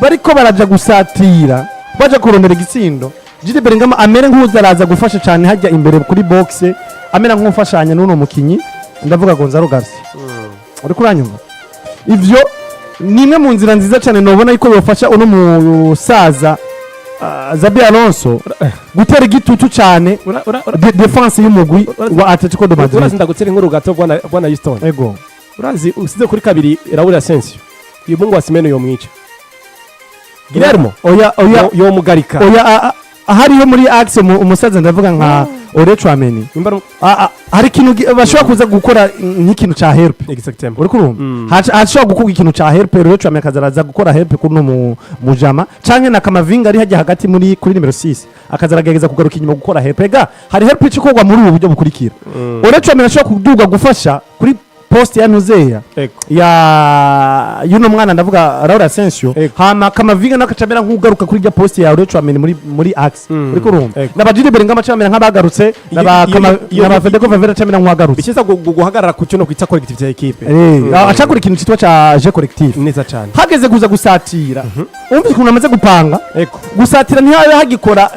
bariko baraja gusatira baje kurondera igitsindo Jude Bellingham amere nkuza araza gufasha cyane hajya imbere kuri box amera nk'ufashanya n'uno mukinyi ndavuga Gonzalo Garcia uri kuranyumva ivyo nimwe mu nzira nziza cyane nobona yuko yofasha uno musaza Xabi Alonso gutera igitutu cyane defense y'umugwi wa Atletico de Madrid. Urazi ndagutera inkuru gato bwana Houston. Ego. Urazi usize kuri kabiri Raul Asensio. Uyu mungu wa Simeno yo mwica. Guillermo oya yo mugarika. Oya hariho muri axe umusaza ndavuga nka Tchouaméni hari ikintu bashobora kuza gukora nk'ikintu ca help exactement uri kurumva hashobora gukora ikintu ca help Tchouaméni akazaraza gukora help kuri no mujama canke na Kamavinga ari hajya hagati kuri nimero 6 akazaragerageza kugaruka inyuma gukora help ega hari help ikorwa muri ubu buryo bukurikira Tchouaméni ashobora kuduga gufasha kuri post ya Nuzeya ya yuno mwana ndavuga Raul Asensio hama Kamavinga nakacamera nk'ugaruka kuri ya post ya Tchouaméni muri axe uri kurumva n'abajide Bellingham acamera nk'abagarutse n'aba Federico Valverde acamera nk'uwagarutse bishyiza guhagarara ku cyo no kwita collective ya equipe acakora ikintu cyitwa ca je collective neza cyane hageze kuza gusatira umva ukuntu amaze gupanga gusatira ntihabe hagikora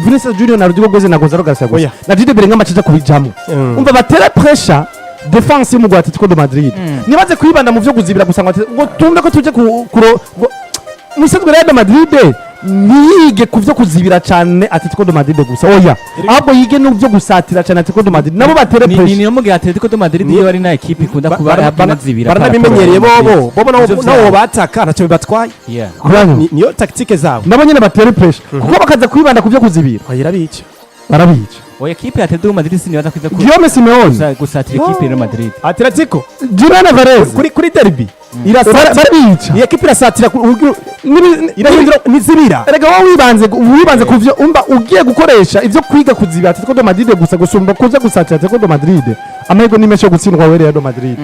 Vinicius Junior na Rodrigo Goze na Gonzalo Garcia na Jude Bellingham acaja kubijamo umva batera pressure defense y'umugwi wa Atletico de Madrid nibaze kwibanda mu byo guzibira gusa ngo tumbe ko tuje musanzwe Real Madrid ntiyige ku byo kuzibira cyane Atletico de Madrid gusa oya ahubwo yige n'ubyo gusatira cyane Atletico de Madrid nabo batere ni pressure no mugihe Atletico de Madrid niyo ari na equipe ikunda kuba binazibira baranabimenyereye bobo Ivyo nabo bataka ntacyo bibatwaye yeah Kuranyo. niyo tactique zabo nabo nyine batere pressure kuko bakaza kwibanda ku byo kuzibira bayira bica barabica oya equipe ya Atletico de Madrid sinibaza kwiza Guillaume Simeone gusatira equipe ya Madrid Atletico Julian Alvarez kuri derby irasatira barabica iyi equipe irasatira irahindura nizibira erega wowe wibanze ku byo umba ugiye gukoresha ibyo kwiga kuzibira Atletico de Madrid gusa gusumba kuza gusatira Atletico de Madrid amahirwe ni menshi yo gutsindwa wa Real Madrid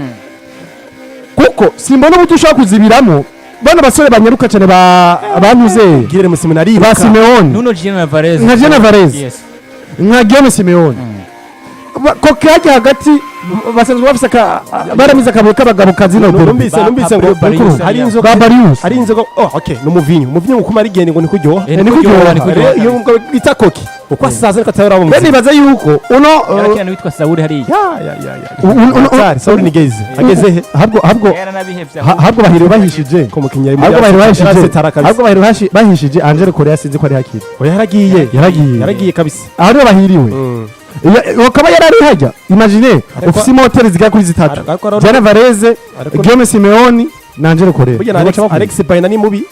kuko simbona uburyo ushobora kuzibiramo bana basore banyaruka cyane banyuze Guilherme Seminari ba Simeone Nuno Gino Alvarez nka Gino Alvarez yes nka Guillaume Simeone ko kajya hagati basanzwe bafise baramize akabuye k'abagabo kazino numvise ngo Barrios hari hariya. inzoga Barrios hari inzoga okay no muvinyu kuma rigende ngo nikuryoha ni kuryoha, ni kuryoha. iyo ngo bita koki uko asaza niko atayora mu bene baza yuko uno yarakina witwa Sauri hariya ya Sauri nigeze ageze he habwo yaranabihevye habwo bahiriwe bahishije ko mukinya ahubwo bahiriwe bahishije Angel Korea sinzi ko ari hakiri yaragiye kabisa aho niho bahiriwe ukaba yarari hajya imagine ufise imoteri zigera kuri zitatu Julian Alvarez Guillaume Simeone na Angel Korea burya Alex Baina ni mubi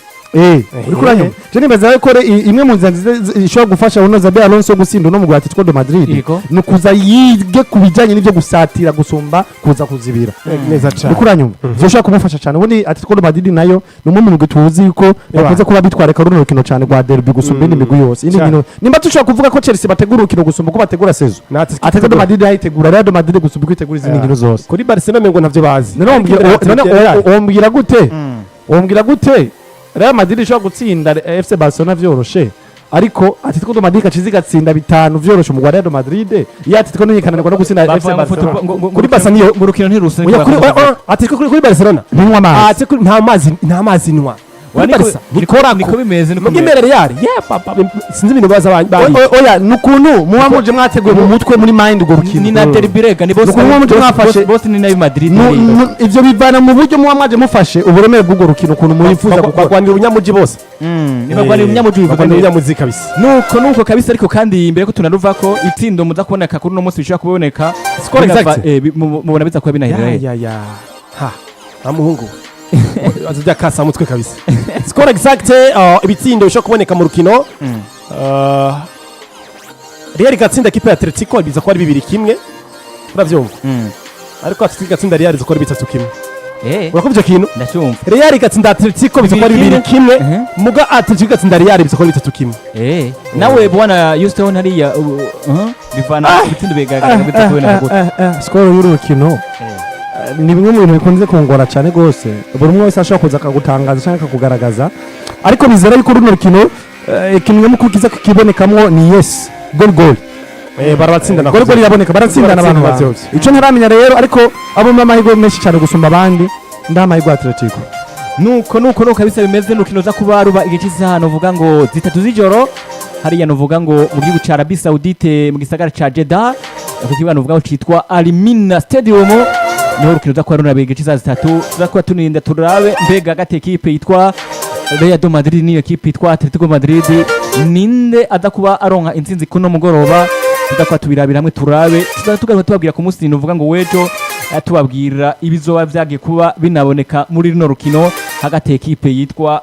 uri kuranya je nibaza ko imwe mu nzira nziza ishobora gufasha uno Xabi Alonso gusinda no mu Rwanda Atletico de Madrid Yego. no kuza yige kubijanye n'ibyo gusatira gusumba kuza kuzibira neza cyane uri kuranya zoshaka kumufasha cyane ubundi Atletico de Madrid nayo ni umwe mu migwi tuzi ko bakunze kuba bitwareka runo rukino cyane rwa derby gusumba indi migwi yose indi nkino nimba tushobora kuvuga ko Chelsea bategura urukino gusumba ko bategura sezo Atletico de Madrid yayitegura Real de Madrid gusumba ko itegura izindi nkino zose kuri Barcelona ngo ntavyo bazi wombwira gute Real Madrid ishobora gutsinda FC Barcelona vyoroshe ariko Atletico de Madrid kacizi gatsinda bitanu vyoroshe mu Real de Madrid ya Atletico nyikananirwa no gutsinda FC Barcelona kuri Barcelona mu rukino ntiruse Atletico kuri Barcelona ninywa amazi Atletico nta mazi nywa niko bimeze niko imbere Real sinzi ibintu baza oya nukuntu muba muje mwateguye mu mutwe muri mind ubwo rukino ni na derby rega ni bose ni nayo Madrid ivyo bivana mu buryo muba mwaje mufashe uburemere bw'ubwo rukino ukuntu murifuza bagwanira ubunyamuji bose bagwanira ubunyamuji kabisa nuko kabisa ariko kandi imbere ko tunaruva ko itsindo muza kuboneka kuri uno munsi bishobora kuboneka score exact mubona biza kuba binahirira ha amuhungu azujya kasa mutwe kabisa score exact ibitsindo bishobora kuboneka mu rukino Real gatsinda kipe ya Atletico biza ko ari 2-1 uravyumva ariko Atletico gatsinda Real zikora 3-1 urakumva kintu ndacyumva Real gatsinda Atletico biza ko ari 2-1 muga Atletico gatsinda Real biza ko ari 3-1 nawe bwana Houston hariya bivana ibitsindo bigaragara biza kuboneka gute score y'urukino ni bimwe mu bintu bikunze kungora cyane gose buri umwe wese ashobora kuza akagutangaza cyangwa akakugaragaza ariko bizera yuko runo rukino kimwe mu kukiza kibonekamwo ni yes goal barabatsinda na goal yaboneka baratsindana abantu bose ico ntaramenya rero ariko abo mu mahirwe menshi cyane gusumba abandi ndamahirwe Atletico nuko kabisa bimeze n'urukino za kuba ruba igice cy'ahantu uvuga ngo 3 z'ijoro hariya nuvuga ngo mu gihugu ca Arabie Saoudite mu gisagara ca Jeddah ku kibuga nuvuga ngo citwa Al Mina Stadium niho urukino za kuba runabiye igice za 3 za kuba tuninda turabe mbega gate equipe yitwa Real de Madrid niyo equipe yitwa Atletico Madrid ninde adakuba aronka intsinzi kuno mugoroba tudakwa tubirabira hamwe turabe tugaruka tubabwira ku munsi nuvuga ngo wejo tubabwira ibizoba vyagiye kuba binaboneka muri rino rukino hagati equipe yitwa